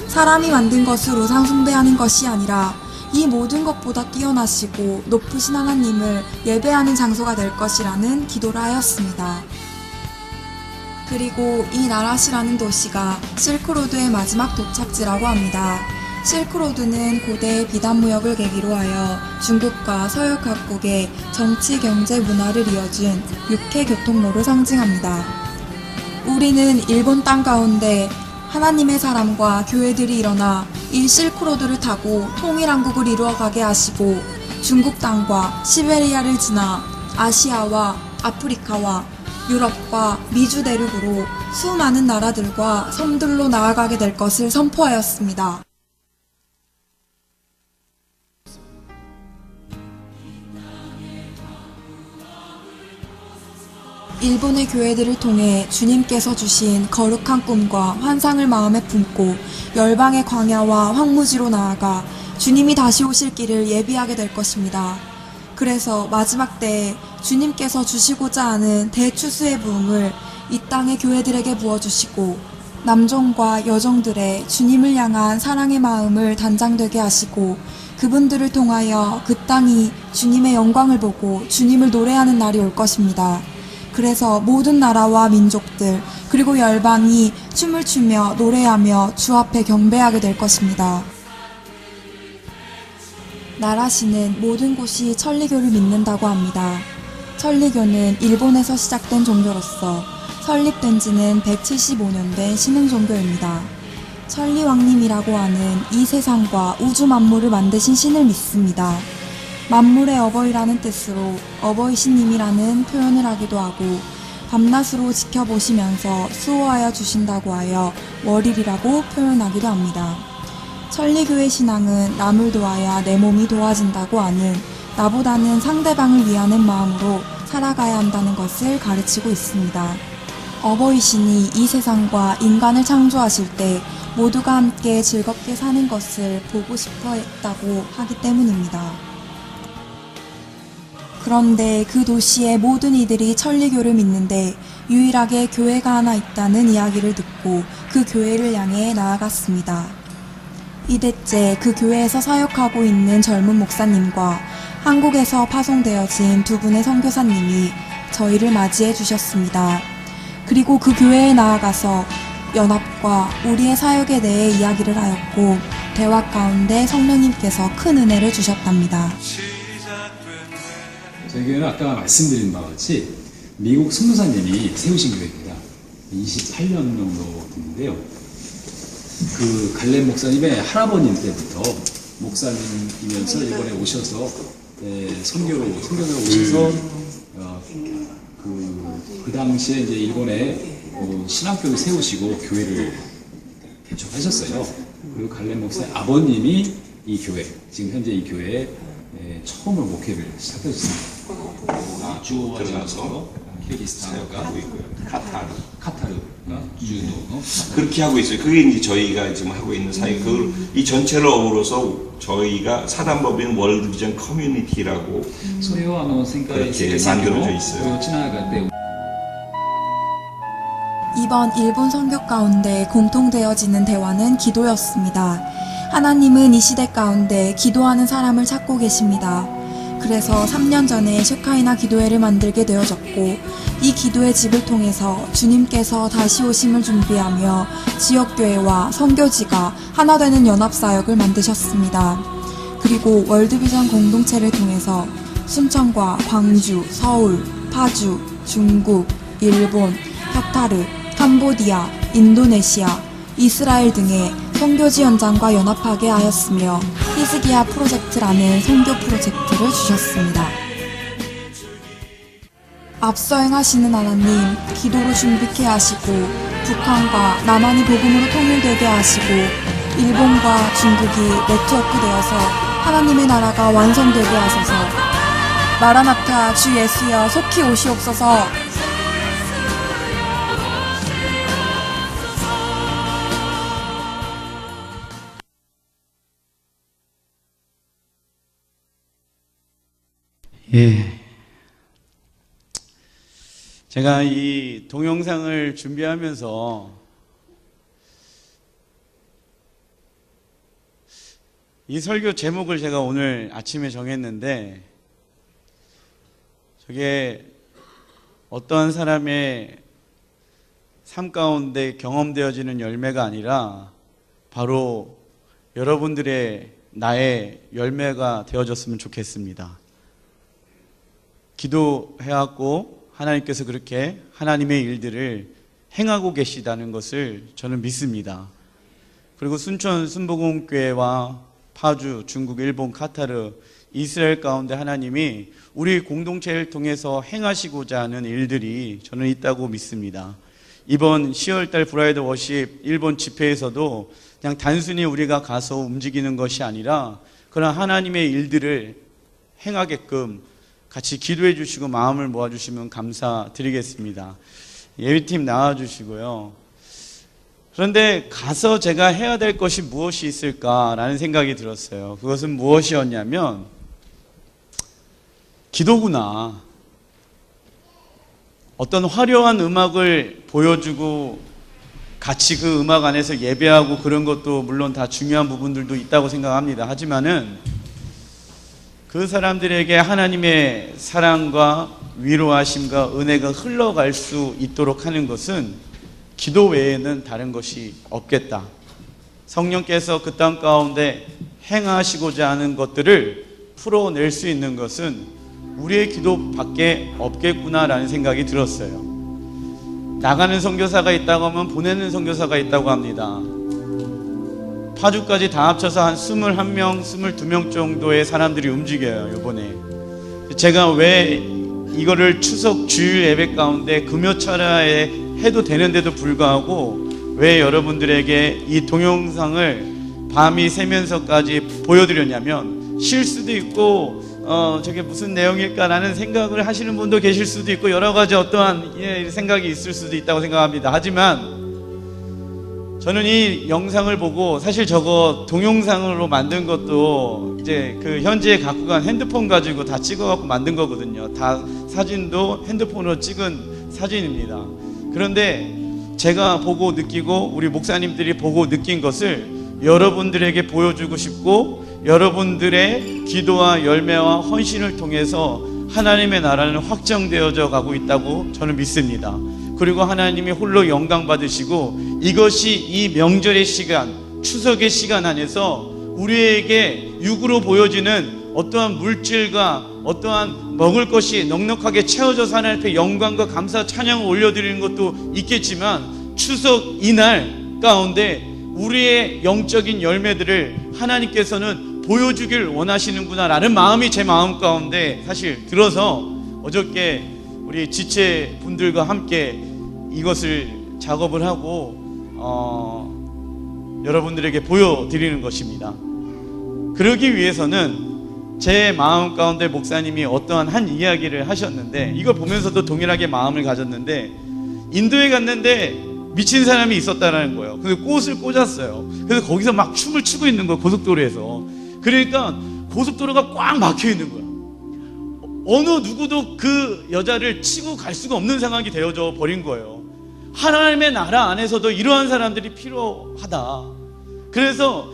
사람이 만든 것을 우상 숭배하는 것이 아니라 이 모든 것보다 뛰어나시고 높으신 하나님을 예배하는 장소가 될 것이라는 기도를 하였습니다. 그리고 이 나라시라는 도시가 실크로드의 마지막 도착지라고 합니다. 실크로드는 고대 비단 무역을 계기로 하여 중국과 서역 각국의 정치, 경제, 문화를 이어준 육해 교통로를 상징합니다. 우리는 일본 땅 가운데 하나님의 사람과 교회들이 일어나 이 실크로드를 타고 통일한국을 이루어가게 하시고 중국 땅과 시베리아를 지나 아시아와 아프리카와 유럽과 미주 대륙으로 수많은 나라들과 섬들로 나아가게 될 것을 선포하였습니다. 일본의 교회들을 통해 주님께서 주신 거룩한 꿈과 환상을 마음에 품고 열방의 광야와 황무지로 나아가 주님이 다시 오실 길을 예비하게 될 것입니다. 그래서 마지막 때에 주님께서 주시고자 하는 대추수의 부흥을 이 땅의 교회들에게 부어주시고 남종과 여종들의 주님을 향한 사랑의 마음을 단장되게 하시고 그분들을 통하여 그 땅이 주님의 영광을 보고 주님을 노래하는 날이 올 것입니다. 그래서 모든 나라와 민족들 그리고 열방이 춤을 추며 노래하며 주 앞에 경배하게 될 것입니다. 나라시는 모든 곳이 천리교를 믿는다고 합니다. 천리교는 일본에서 시작된 종교로서 설립된 지는 175년 된 신흥 종교입니다. 천리왕님이라고 하는 이 세상과 우주 만물을 만드신 신을 믿습니다. 만물의 어버이라는 뜻으로 어버이신님이라는 표현을 하기도 하고 밤낮으로 지켜보시면서 수호하여 주신다고 하여 월일이라고 표현하기도 합니다. 천리교의 신앙은 남을 도와야 내 몸이 도와진다고 하는 나보다는 상대방을 위하는 마음으로 살아가야 한다는 것을 가르치고 있습니다. 어버이신이 이 세상과 인간을 창조하실 때 모두가 함께 즐겁게 사는 것을 보고 싶어 했다고 하기 때문입니다. 그런데 그 도시의 모든 이들이 천리교를 믿는데 유일하게 교회가 하나 있다는 이야기를 듣고 그 교회를 향해 나아갔습니다. 이때째 그 교회에서 사역하고 있는 젊은 목사님과 한국에서 파송되어진 두 분의 선교사님이 저희를 맞이해 주셨습니다. 그리고 그 교회에 나아가서 연합과 우리의 사역에 대해 이야기를 하였고 대화 가운데 성령님께서 큰 은혜를 주셨답니다. 저희 교회는 아까 말씀드린 바와 같이 미국 선교사님이 세우신 교회입니다. 28년 정도 됐는데요. 그 갈렙 목사님의 할아버님 때부터 목사님이면서 일본에 오셔서 선교사로 오셔서 그 당시에 이제 일본에 신학교를 세우시고 교회를 개척하셨어요. 그리고 갈렙 목사의 아버님이 이 교회, 지금 현재 이 교회에 처음으로 목회를 시작하셨습니다. 들어가서 키르기스탄과 하고 있고요. 카타르가 주도 그렇게 하고 있어요. 그게 이제 저희가 지금 하고 있는 사역. 이 전체를 어우러서 저희가 사단법인 월드비전 커뮤니티라고 それを世界 그렇게 만들어져 있어요. つながって 이번 일본 선교 가운데 공통되어지는 대화는 기도였습니다. 하나님은 이 시대 가운데 기도하는 사람을 찾고 계십니다. 그래서 3년 전에 셰카이나 기도회를 만들게 되어졌고 이 기도회 집을 통해서 주님께서 다시 오심을 준비하며 지역교회와 선교지가 하나 되는 연합사역을 만드셨습니다. 그리고 월드비전 공동체를 통해서 순천과 광주, 서울, 파주, 중국, 일본, 카타르, 캄보디아, 인도네시아, 이스라엘 등의 선교지 현장과 연합하게 하였으며 히스기야 프로젝트라는 선교 프로젝트를 주셨습니다. 앞서 행하시는 하나님, 기도로 준비케 하시고 북한과 남한이 복음으로 통일되게 하시고 일본과 중국이 네트워크되어서 하나님의 나라가 완성되게 하소서. 마라나타 주 예수여 속히 오시옵소서. 예. 제가 이 동영상을 준비하면서 이 설교 제목을 제가 오늘 아침에 정했는데 저게 어떠한 사람의 삶 가운데 경험되어지는 열매가 아니라 바로 여러분들의 나의 열매가 되어졌으면 좋겠습니다. 기도해왔고 하나님께서 그렇게 하나님의 일들을 행하고 계시다는 것을 저는 믿습니다. 그리고 순천 순복음교회와 파주, 중국, 일본, 카타르, 이스라엘 가운데 하나님이 우리 공동체를 통해서 행하시고자 하는 일들이 저는 있다고 믿습니다. 이번 10월달 브라이드 워십 일본 집회에서도 그냥 단순히 우리가 가서 움직이는 것이 아니라 그런 하나님의 일들을 행하게끔 같이 기도해 주시고 마음을 모아주시면 감사드리겠습니다. 예비팀 나와주시고요. 그런데 가서 제가 해야 될 것이 무엇이 있을까라는 생각이 들었어요. 그것은 무엇이었냐면 기도구나. 어떤 화려한 음악을 보여주고 같이 그 음악 안에서 예배하고 그런 것도 물론 다 중요한 부분들도 있다고 생각합니다. 하지만은 그 사람들에게 하나님의 사랑과 위로하심과 은혜가 흘러갈 수 있도록 하는 것은 기도 외에는 다른 것이 없겠다. 성령께서 그 땅 가운데 행하시고자 하는 것들을 풀어낼 수 있는 것은 우리의 기도밖에 없겠구나라는 생각이 들었어요. 나가는 선교사가 있다고 하면 보내는 선교사가 있다고 합니다. 파주까지 다 합쳐서 한 21명, 22명 정도의 사람들이 움직여요, 요번에. 제가 왜 이거를 추석 주일 예배 가운데 금요철야에 해도 되는데도 불구하고 왜 여러분들에게 이 동영상을 밤이 새면서까지 보여드렸냐면, 실수도 있고 저게 무슨 내용일까라는 생각을 하시는 분도 계실 수도 있고 여러 가지 어떠한 생각이 있을 수도 있다고 생각합니다. 하지만 저는 이 영상을 보고, 사실 저거 동영상으로 만든 것도 이제 그 현지에 갖고 간 핸드폰 가지고 다 찍어갖고 만든 거거든요. 다 사진도 핸드폰으로 찍은 사진입니다. 그런데 제가 보고 느끼고 우리 목사님들이 보고 느낀 것을 여러분들에게 보여주고 싶고, 여러분들의 기도와 열매와 헌신을 통해서 하나님의 나라는 확정되어져 가고 있다고 저는 믿습니다. 그리고 하나님이 홀로 영광 받으시고, 이것이 이 명절의 시간, 추석의 시간 안에서 우리에게 육으로 보여지는 어떠한 물질과 어떠한 먹을 것이 넉넉하게 채워져서 하나님 앞에 영광과 감사 찬양을 올려드리는 것도 있겠지만, 추석 이날 가운데 우리의 영적인 열매들을 하나님께서는 보여주길 원하시는구나라는 마음이 제 마음 가운데 사실 들어서 어저께 우리 지체분들과 함께 이것을 작업을 하고 여러분들에게 보여드리는 것입니다. 그러기 위해서는 제 마음 가운데 목사님이 어떠한 한 이야기를 하셨는데, 이걸 보면서도 동일하게 마음을 가졌는데, 인도에 갔는데 미친 사람이 있었다는 거예요. 그래서 꽃을 꽂았어요. 그래서 거기서 막 춤을 추고 있는 거예요, 고속도로에서. 그러니까 고속도로가 꽉 막혀 있는 거예요. 어느 누구도 그 여자를 치고 갈 수가 없는 상황이 되어져 버린 거예요. 하나님의 나라 안에서도 이러한 사람들이 필요하다. 그래서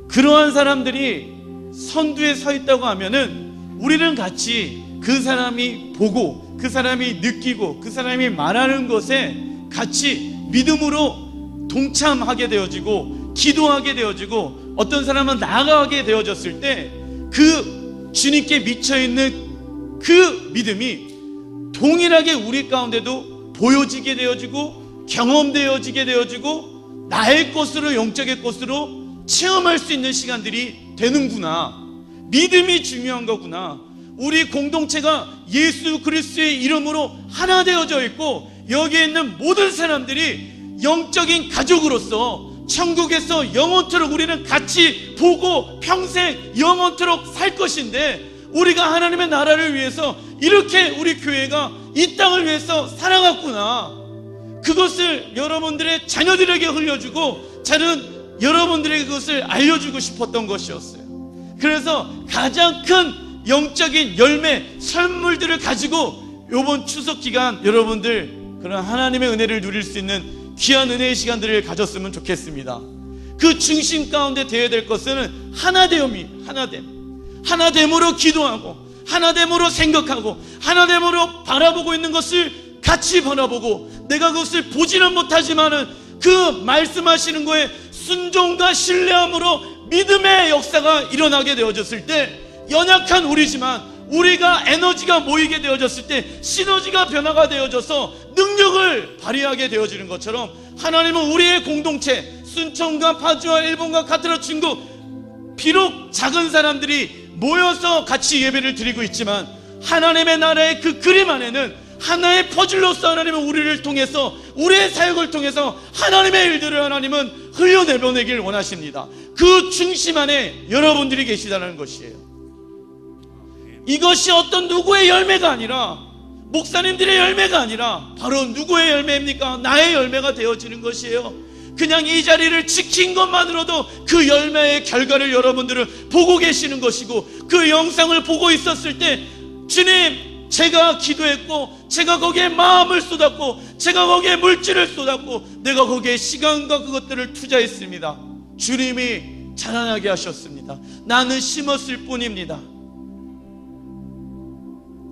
그러한 사람들이 선두에 서 있다고 하면은 우리는 같이 그 사람이 보고, 그 사람이 느끼고, 그 사람이 말하는 것에 같이 믿음으로 동참하게 되어지고, 기도하게 되어지고, 어떤 사람은 나아가게 되어졌을 때 그 주님께 미쳐있는 그 믿음이 동일하게 우리 가운데도 보여지게 되어지고, 경험되어지게 되어지고, 나의 것으로, 영적의 것으로 체험할 수 있는 시간들이 되는구나. 믿음이 중요한 거구나. 우리 공동체가 예수 그리스도의 이름으로 하나 되어져 있고, 여기에 있는 모든 사람들이 영적인 가족으로서 천국에서 영원토록 우리는 같이 보고 평생 영원토록 살 것인데, 우리가 하나님의 나라를 위해서 이렇게 우리 교회가 이 땅을 위해서 살아갔구나. 그것을 여러분들의 자녀들에게 흘려주고, 저는 여러분들에게 그것을 알려주고 싶었던 것이었어요. 그래서 가장 큰 영적인 열매, 선물들을 가지고 이번 추석 기간 여러분들 그런 하나님의 은혜를 누릴 수 있는 귀한 은혜의 시간들을 가졌으면 좋겠습니다. 그 중심 가운데 되어야 될 것은 하나됨입니다. 하나됨으로 기도하고, 하나됨으로 생각하고, 하나됨으로 바라보고 있는 것을 같이 바라보고, 내가 그것을 보지는 못하지만은 그 말씀하시는 거에 순종과 신뢰함으로 믿음의 역사가 일어나게 되어졌을 때, 연약한 우리지만 우리가 에너지가 모이게 되어졌을 때 시너지가 변화가 되어져서 능력을 발휘하게 되어지는 것처럼, 하나님은 우리의 공동체, 순천과 파주와 일본과 카트라 중국, 비록 작은 사람들이 모여서 같이 예배를 드리고 있지만 하나님의 나라의 그 그림 안에는 하나의 퍼즐로서 하나님은 우리를 통해서, 우리의 사역을 통해서 하나님의 일들을 하나님은 흘려내보내길 원하십니다. 그 중심 안에 여러분들이 계시다는 것이에요. 이것이 어떤 누구의 열매가 아니라, 목사님들의 열매가 아니라 바로 누구의 열매입니까? 나의 열매가 되어지는 것이에요. 그냥 이 자리를 지킨 것만으로도 그 열매의 결과를 여러분들은 보고 계시는 것이고, 그 영상을 보고 있었을 때 주님, 제가 기도했고, 제가 거기에 마음을 쏟았고, 제가 거기에 물질을 쏟았고, 내가 거기에 시간과 그것들을 투자했습니다. 주님이 자라나게 하셨습니다. 나는 심었을 뿐입니다.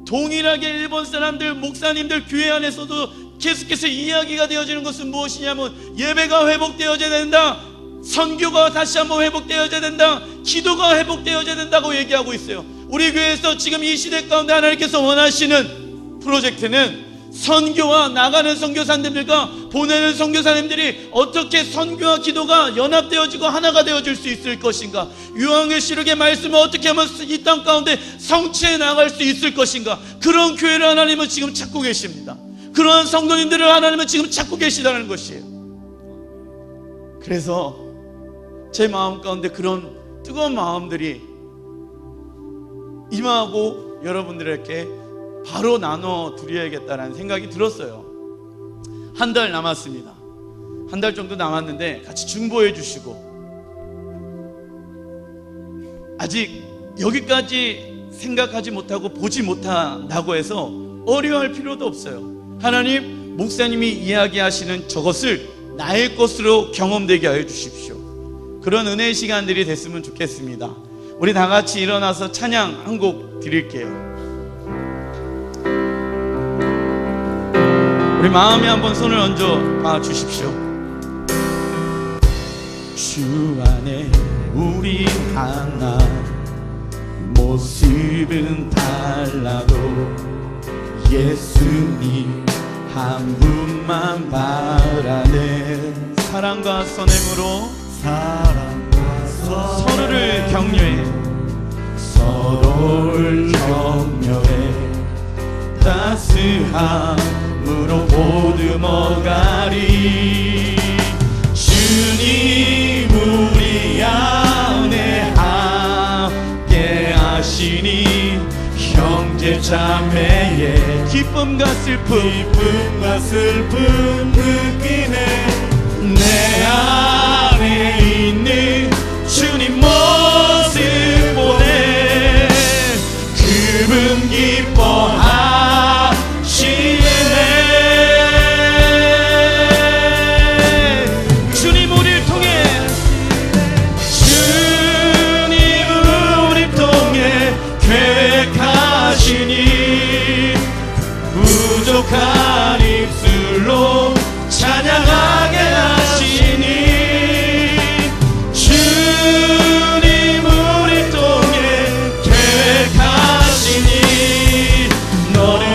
동일하게 일본 사람들, 목사님들 교회 안에서도 계속해서 이야기가 되어지는 것은 무엇이냐면, 예배가 회복되어져야 된다, 선교가 다시 한번 회복되어져야 된다, 기도가 회복되어져야 된다고 얘기하고 있어요. 우리 교회에서 지금 이 시대 가운데 하나님께서 원하시는 프로젝트는 선교와 나가는 선교사님들과 보내는 선교사님들이 어떻게 선교와 기도가 연합되어지고 하나가 되어질 수 있을 것인가? 요한계시록의 말씀을 어떻게 하면 이 땅 가운데 성취해 나갈 수 있을 것인가? 그런 교회를 하나님은 지금 찾고 계십니다. 그러한 성도님들을 하나님은 지금 찾고 계시다는 것이에요. 그래서 제 마음 가운데 그런 뜨거운 마음들이 임하고 여러분들에게 바로 나눠 드려야겠다는 생각이 들었어요. 한 달 남았습니다. 한 달 정도 남았는데 같이 중보해 주시고, 아직 여기까지 생각하지 못하고 보지 못한다고 해서 어려워할 필요도 없어요. 하나님, 목사님이 이야기하시는 저것을 나의 것으로 경험되게 하여 주십시오. 그런 은혜의 시간들이 됐으면 좋겠습니다. 우리 다 같이 일어나서 찬양 한 곡 드릴게요. 우리 마음에 한번 손을 얹어 봐 주십시오. 주 안에 우리 하나, 모습은 달라도 예수님 한 분만 바라네. 사랑과 선행으로 서로를 격려해, 서로를 격려해 따스함으로 보듬어가리. 주님 우리 안에 함께 하시니 형제 자매의 기쁨과 슬픔 느끼네. 내 안에 있는 주님 모습 보네. 그분 기뻐하시네. 주님 우리를 통해 계획하시니 부족한 입술로 찬양하게 하시니. 주님 우리 통해 계획하시니 너를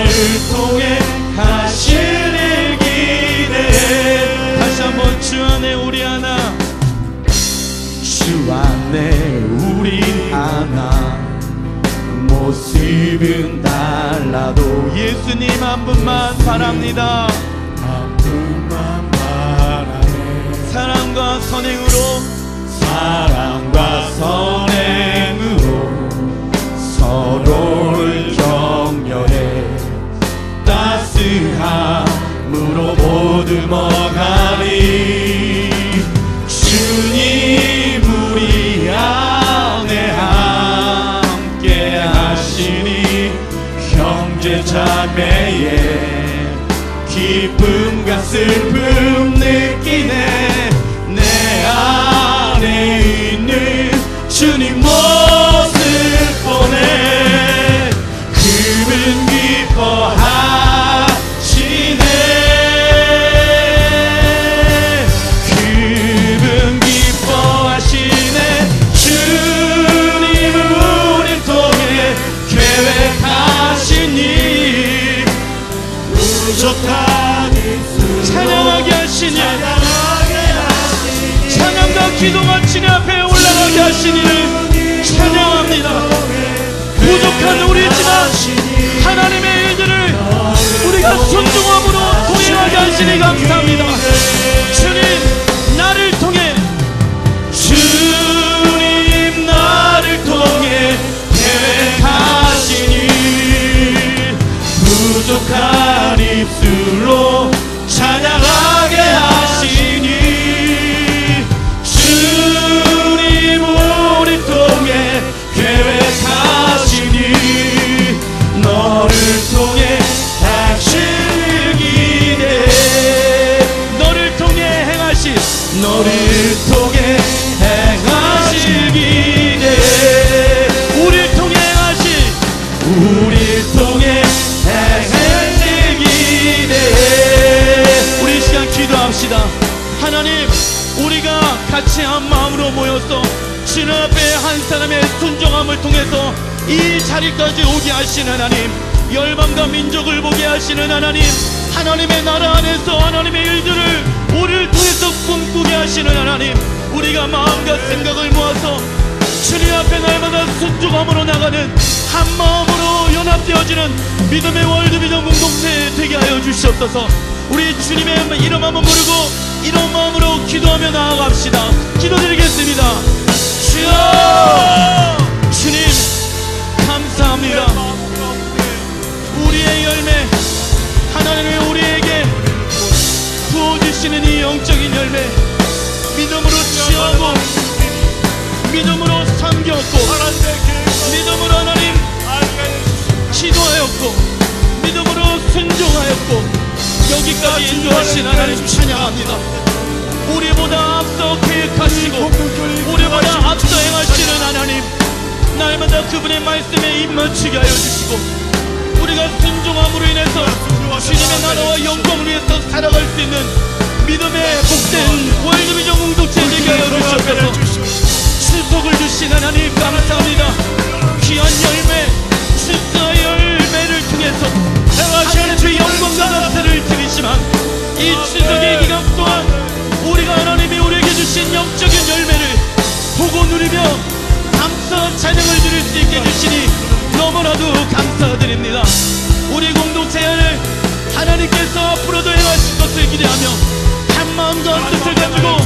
통해 하실 일 기대해. 다시 한번 주 안에 우리 하나, 주 안에 우리 하나, 모습은 달라도 예수님 한 분만 바랍니다. 한 분만 바라네. 사랑과 선행으로 서로를 격려해 따스함으로 보듬어가리. 주님 우리 안에 함께 하시니 형제 자매의 기쁨과 슬픔 느끼네. 내 안에 있는 주님 모습 보네. 그분 기뻐하시네. 그분 기뻐하시네. 주님 우리 통해 계획하시니 부족한 찬양하게 하시니, 찬양과 기도가 주님 앞에 올라가게 하시니 찬양합니다. 부족한 우리지만 하나님의 일들을 우리가 순종함으로 동행하게 하시니 감사합니다. 주님 나를 통해, 주님 나를 통해 계획하시니 부족한 입술로 찬양하게 하시니. 주님 우리 통해 계획하시니 너를 통해 하실 기대. 너를 통해 행하실, 너를 통해 행하실 기대. 우리를 통해 행하실, 우리를 통해 행하실 기대. 우리 이 시간 기도합시다. 하나님, 우리가 같이 한 마음으로 모여서 주님 앞에 한 사람의 순종함을 통해서 이 자리까지 오게 하신 하나님, 열방과 민족을 보게 하시는 하나님, 하나님의 나라 안에서 하나님의 일들을 우리를 통해서 꿈꾸게 하시는 하나님, 우리가 마음과 생각을 모아서 주님 앞에 날마다 순종함으로 나가는 한 마음으로 연합되어지는 믿음의 월드비전 공동체 되게 하여 주시옵소서. 우리 주님의 이름 한번 부르고 이런 마음으로 기도하며 나아갑시다. 기도드리겠습니다. 주여, 주님 감사합니다. 우리의 열매, 하나님이 우리에게 부어주시는 이 영적인 열매, 믿음으로 취하고 믿음으로 섬겼고 믿음으로 하나님 기도하였고 믿음으로 순종하였고 여기까지 인도하신 하나님 찬양합니다. 우리보다 앞서 계획하시고 우리보다 앞서 행하시는 하나님, 날마다 그분의 말씀에 입맞추게 하여 주시고 우리가 순종함으로 인해서 주님의 나라와 영광을 위해서 살아갈 수 있는 믿음의 복된 월드비전 공동체 되게 하여 주시옵소서. 축복을 주신 하나님 감사합니다. 귀한 열매, 축사의 열매를 통해서 하나님의 영광과 감사를 드리지만 이 추석의 기간 동안 우리가 하나님이 우리에게 주신 영적인 열매를 보고 누리며 감사 찬양을 드릴 수 있게 해주시니 너무나도 감사드립니다. 우리 공동체를 하나님께서 앞으로도 행하실 것을 기대하며 한 마음과 한 뜻을 가지고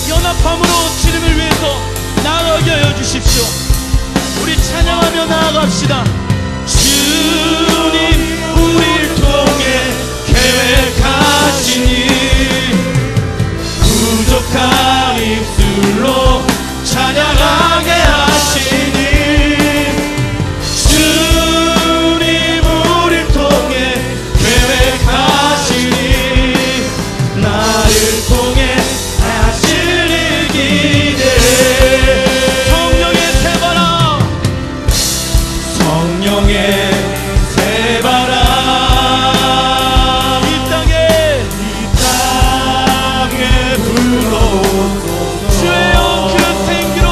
연합함으로 주님을 위해서 나아가게 하여 주십시오. 우리 찬양하며 나아갑시다. 주님 우리를 통해 계획하시니 부족한 입술로 찬양하게 하시니 주님 우리를 통해 계획하시니 나를 통해 하시는 기대. 성령의 새바람, 성령의 새바람 이 땅에 불어오소서. 주의 영그 생기로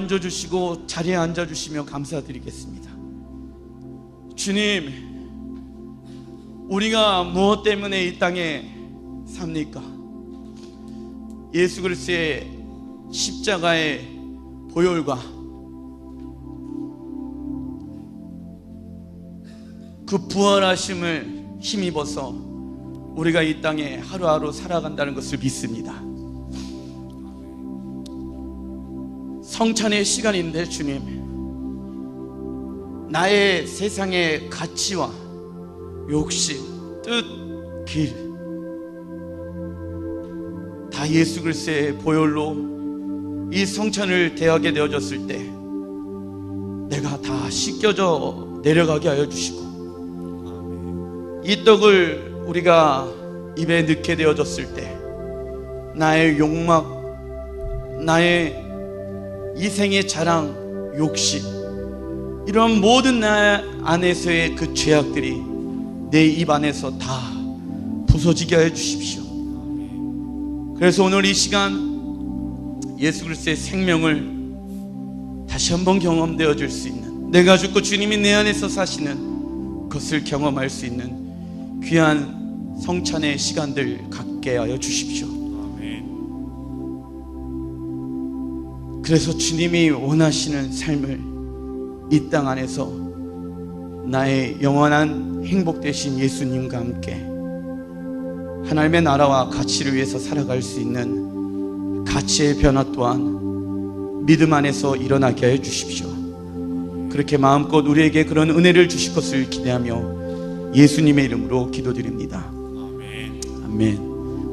만져주시고 자리에 앉아주시며 감사드리겠습니다. 주님, 우리가 무엇 때문에 이 땅에 삽니까? 예수 그리스도의 십자가의 보혈과 그 부활하심을 힘입어서 우리가 이 땅에 하루하루 살아간다는 것을 믿습니다. 성찬의 시간인데 주님, 나의 세상의 가치와 욕심, 뜻, 길 다 예수 그리스도의 보혈로 이 성찬을 대하게 되어졌을 때 내가 다 씻겨져 내려가게 하여 주시고, 이 떡을 우리가 입에 넣게 되어졌을 때 나의 욕망, 나의 이생의 자랑, 욕심, 이런 모든 나 안에서의 그 죄악들이 내 입 안에서 다 부서지게 하여 주십시오. 그래서 오늘 이 시간 예수 그리스도의 생명을 다시 한번 경험되어질 수 있는, 내가 죽고 주님이 내 안에서 사시는 것을 경험할 수 있는 귀한 성찬의 시간들 갖게 하여 주십시오. 그래서 주님이 원하시는 삶을 이 땅 안에서 나의 영원한 행복 되신 예수님과 함께 하나님의 나라와 가치를 위해서 살아갈 수 있는 가치의 변화 또한 믿음 안에서 일어나게 해 주십시오. 그렇게 마음껏 우리에게 그런 은혜를 주실 것을 기대하며 예수님의 이름으로 기도드립니다. 아멘.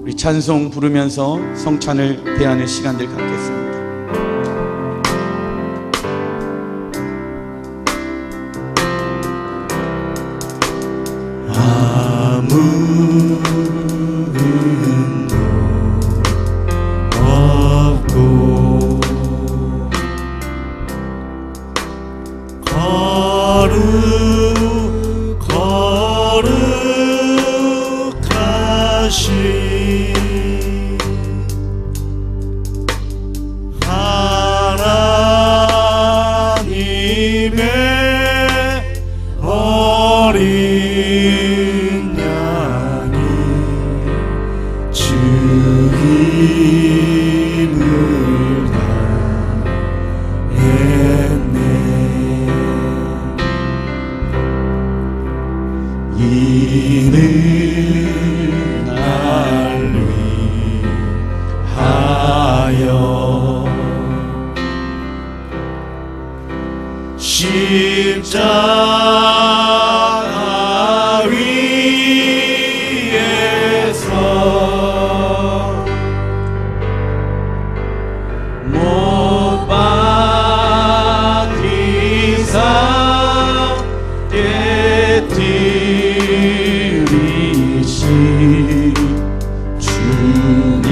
우리 찬송 부르면서 성찬을 대하는 시간들 갖겠습니다. 십자가 위에서 못 박히사 깨뜨리신 주님의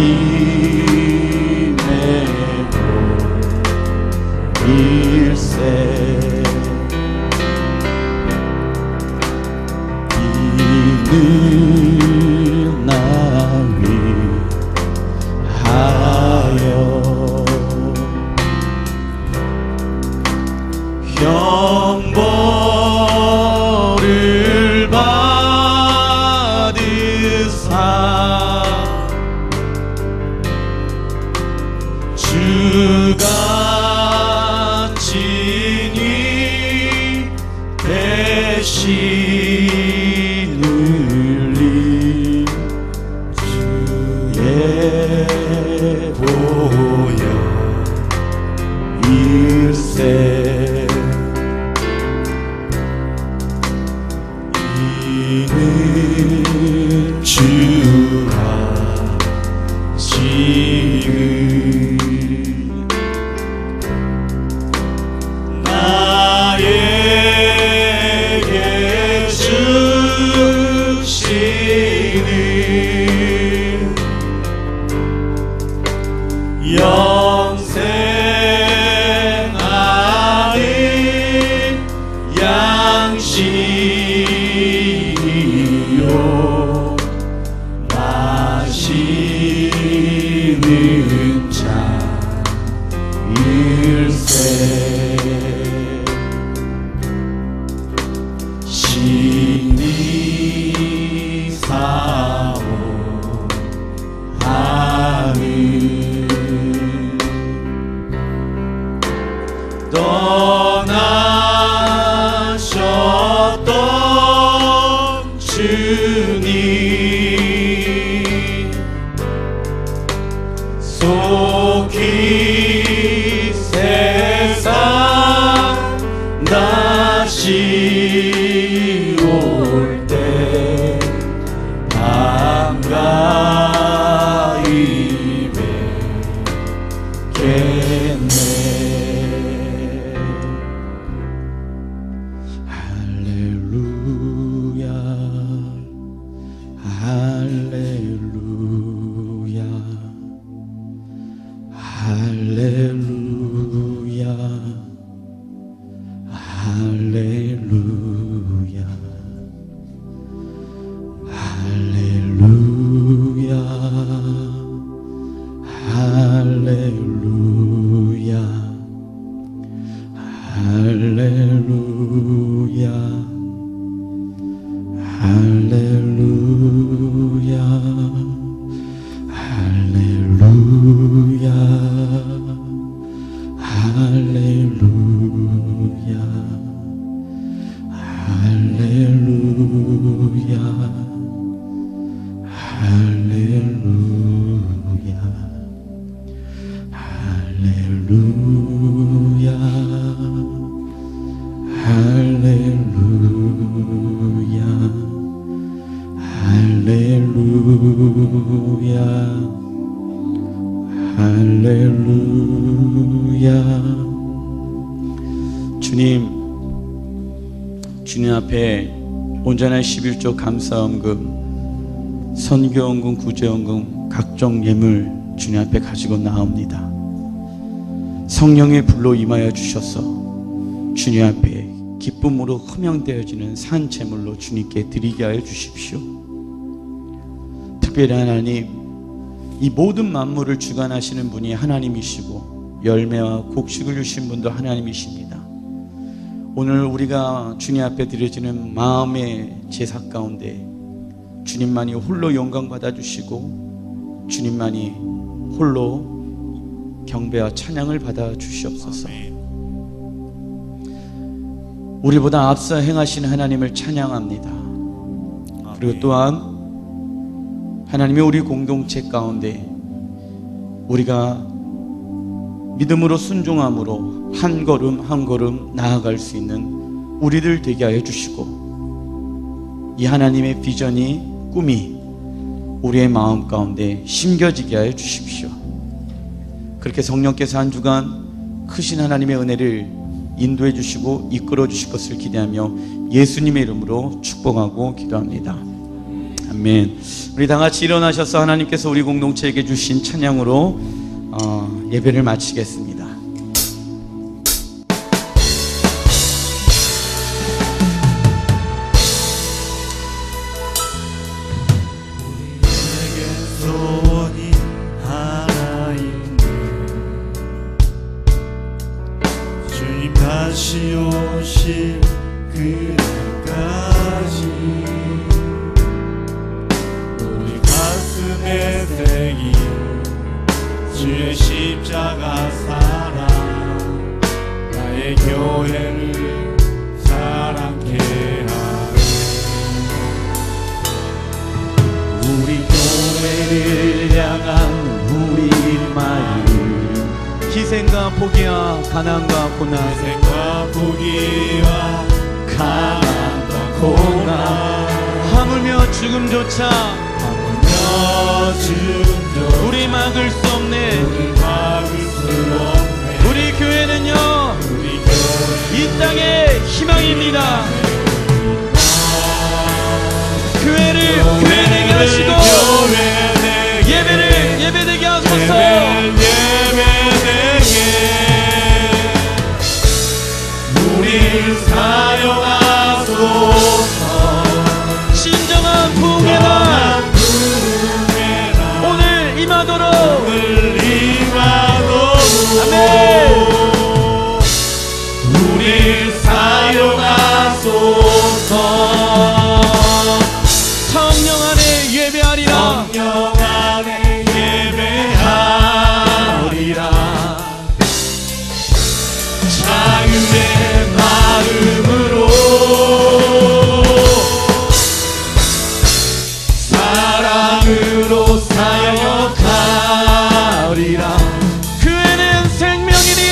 일세 이는 나 위하여 형벌을 받으사 주가 친히 대신을 주의 보혈 일세 이는 주가 지은 나에게 주시는 영생하는 양식이요 할렐루야 할렐루야 할렐루야 할렐루야 할렐루야 할렐루야 할렐루야 할렐루야 할렐루야 할렐루야 할렐루야 할렐루야 할렐루야 주님 앞에 온전한 11조 감사헌금, 선교헌금, 구제헌금, 각종 예물 주님 앞에 가지고 나옵니다. 성령의 불로 임하여 주셔서 주님 앞에 기쁨으로 흠양되어지는 산 제물로 주님께 드리게 하여 주십시오. 특별히 하나님, 이 모든 만물을 주관하시는 분이 하나님이시고 열매와 곡식을 주신 분도 하나님이십니다. 오늘 우리가 주님 앞에 드려지는 마음의 제사 가운데 주님만이 홀로 영광 받아주시고 주님만이 홀로 경배와 찬양을 받아주시옵소서. 우리보다 앞서 행하신 하나님을 찬양합니다. 그리고 또한 하나님이 우리 공동체 가운데 우리가 믿음으로 순종함으로 한 걸음 한 걸음 나아갈 수 있는 우리들 되게 하여 주시고 이 하나님의 비전이, 꿈이 우리의 마음 가운데 심겨지게 하여 주십시오. 그렇게 성령께서 한 주간 크신 하나님의 은혜를 인도해 주시고 이끌어 주실 것을 기대하며 예수님의 이름으로 축복하고 기도합니다. 아멘. 우리 다 같이 일어나셔서 하나님께서 우리 공동체에게 주신 찬양으로 예배를 마치겠습니다. 소원이 하나 있네. 주님 다시 오실 그날까지 우리 가슴에 새긴 주의 십자가 사랑, 나의 교회를 사랑케 하네. 우리 교회를 향한 우리 마음, 희생과 포기와 가난과 고난, 희생과 포기와 가난과 고난, 하물며 죽음조차 우리 막을 수 없네. 우리 교회는요, 이 땅의 희망입니다. 교회를 교회되게 하시고 예배를 예배되게 하소서. 우리를 사용하소서. 진정한 부흥의 날 오늘 임하도록. 아멘. 우리를 사용하소서. 성령 안에 예배하리라. 성령 안에 예배하리라. 자유의 마음으로 사랑으로 사역하리라. 교회는 생명이니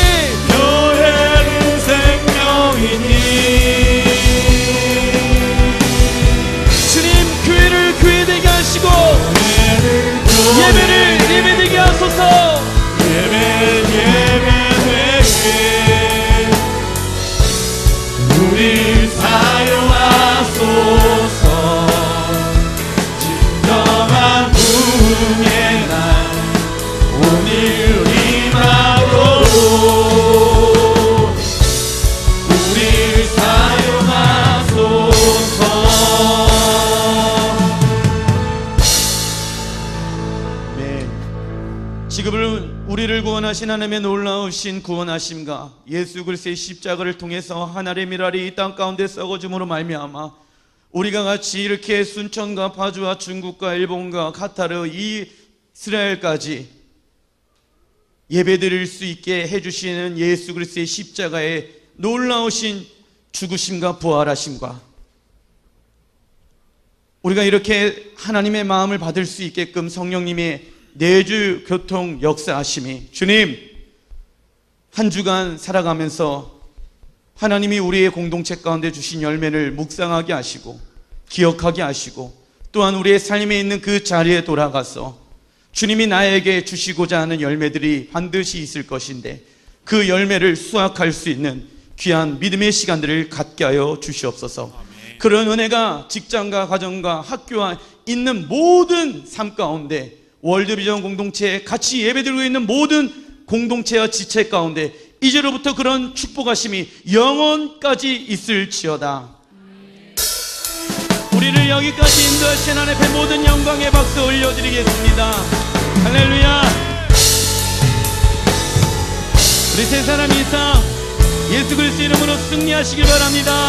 우리를 구원하신 하나님의 놀라우신 구원하심과 예수 그리스도의 십자가를 통해서 하나님의 미랄이 이 땅 가운데 썩어짐으로 말미암아 우리가 같이 이렇게 순천과 파주와 중국과 일본과 카타르, 이스라엘까지 예배드릴 수 있게 해주시는 예수 그리스도의 십자가의 놀라우신 죽으심과 부활하심과 우리가 이렇게 하나님의 마음을 받을 수 있게끔 성령님의 내주 교통 역사하심이, 주님, 한 주간 살아가면서 하나님이 우리의 공동체 가운데 주신 열매를 묵상하게 하시고 기억하게 하시고 또한 우리의 삶에 있는 그 자리에 돌아가서 주님이 나에게 주시고자 하는 열매들이 반드시 있을 것인데 그 열매를 수확할 수 있는 귀한 믿음의 시간들을 갖게 하여 주시옵소서. 그런 은혜가 직장과 가정과 학교와 있는 모든 삶 가운데 월드비전 공동체에 같이 예배드리고 있는 모든 공동체와 지체 가운데 이제로부터 그런 축복하심이 영원까지 있을지어다. 우리를 여기까지 인도하신 하나님의 모든 영광의 박수 올려드리겠습니다. 할렐루야. 우리 세 사람 이상 예수 그리스도 이름으로 승리하시길 바랍니다.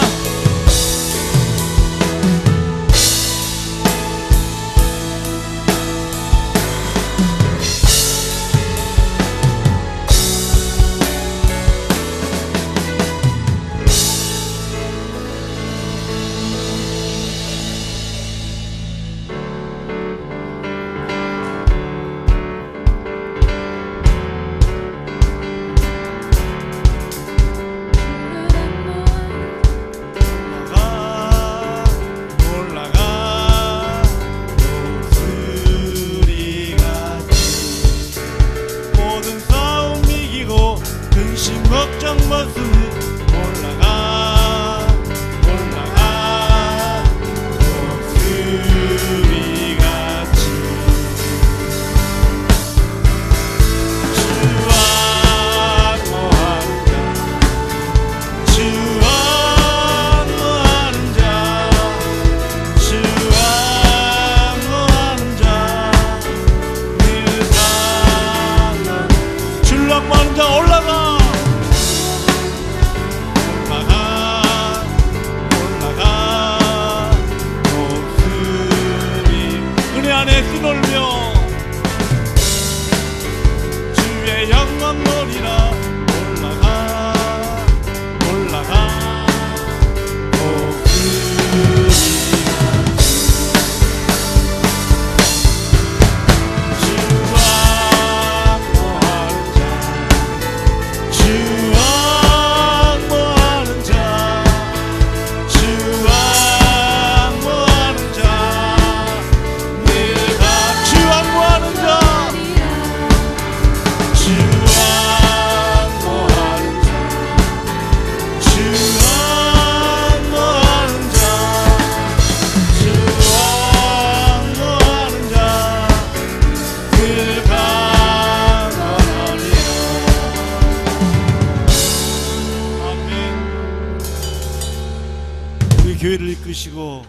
교회를 이끄시고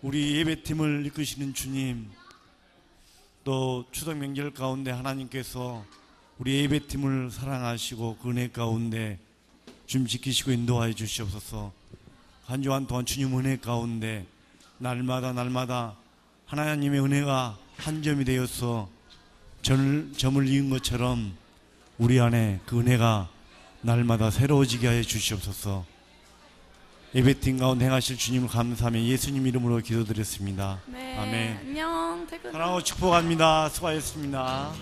우리 예배팀을 이끄시는 주님, 또 추석 명절 가운데 하나님께서 우리 예배팀을 사랑하시고 그 은혜 가운데 주님 지키시고 인도하여 주시옵소서. 한 주간 동안 주님 은혜 가운데 날마다 하나님의 은혜가 한 점이 되어서 점을 이은 것처럼 우리 안에 그 은혜가 날마다 새로워지게 하여 주시옵소서. 예배팀 가운데 행하실 주님을 감사하며 예수님 이름으로 기도드렸습니다. 네, 아멘. 안녕. 퇴근. 사랑하고 축복합니다. 수고하셨습니다.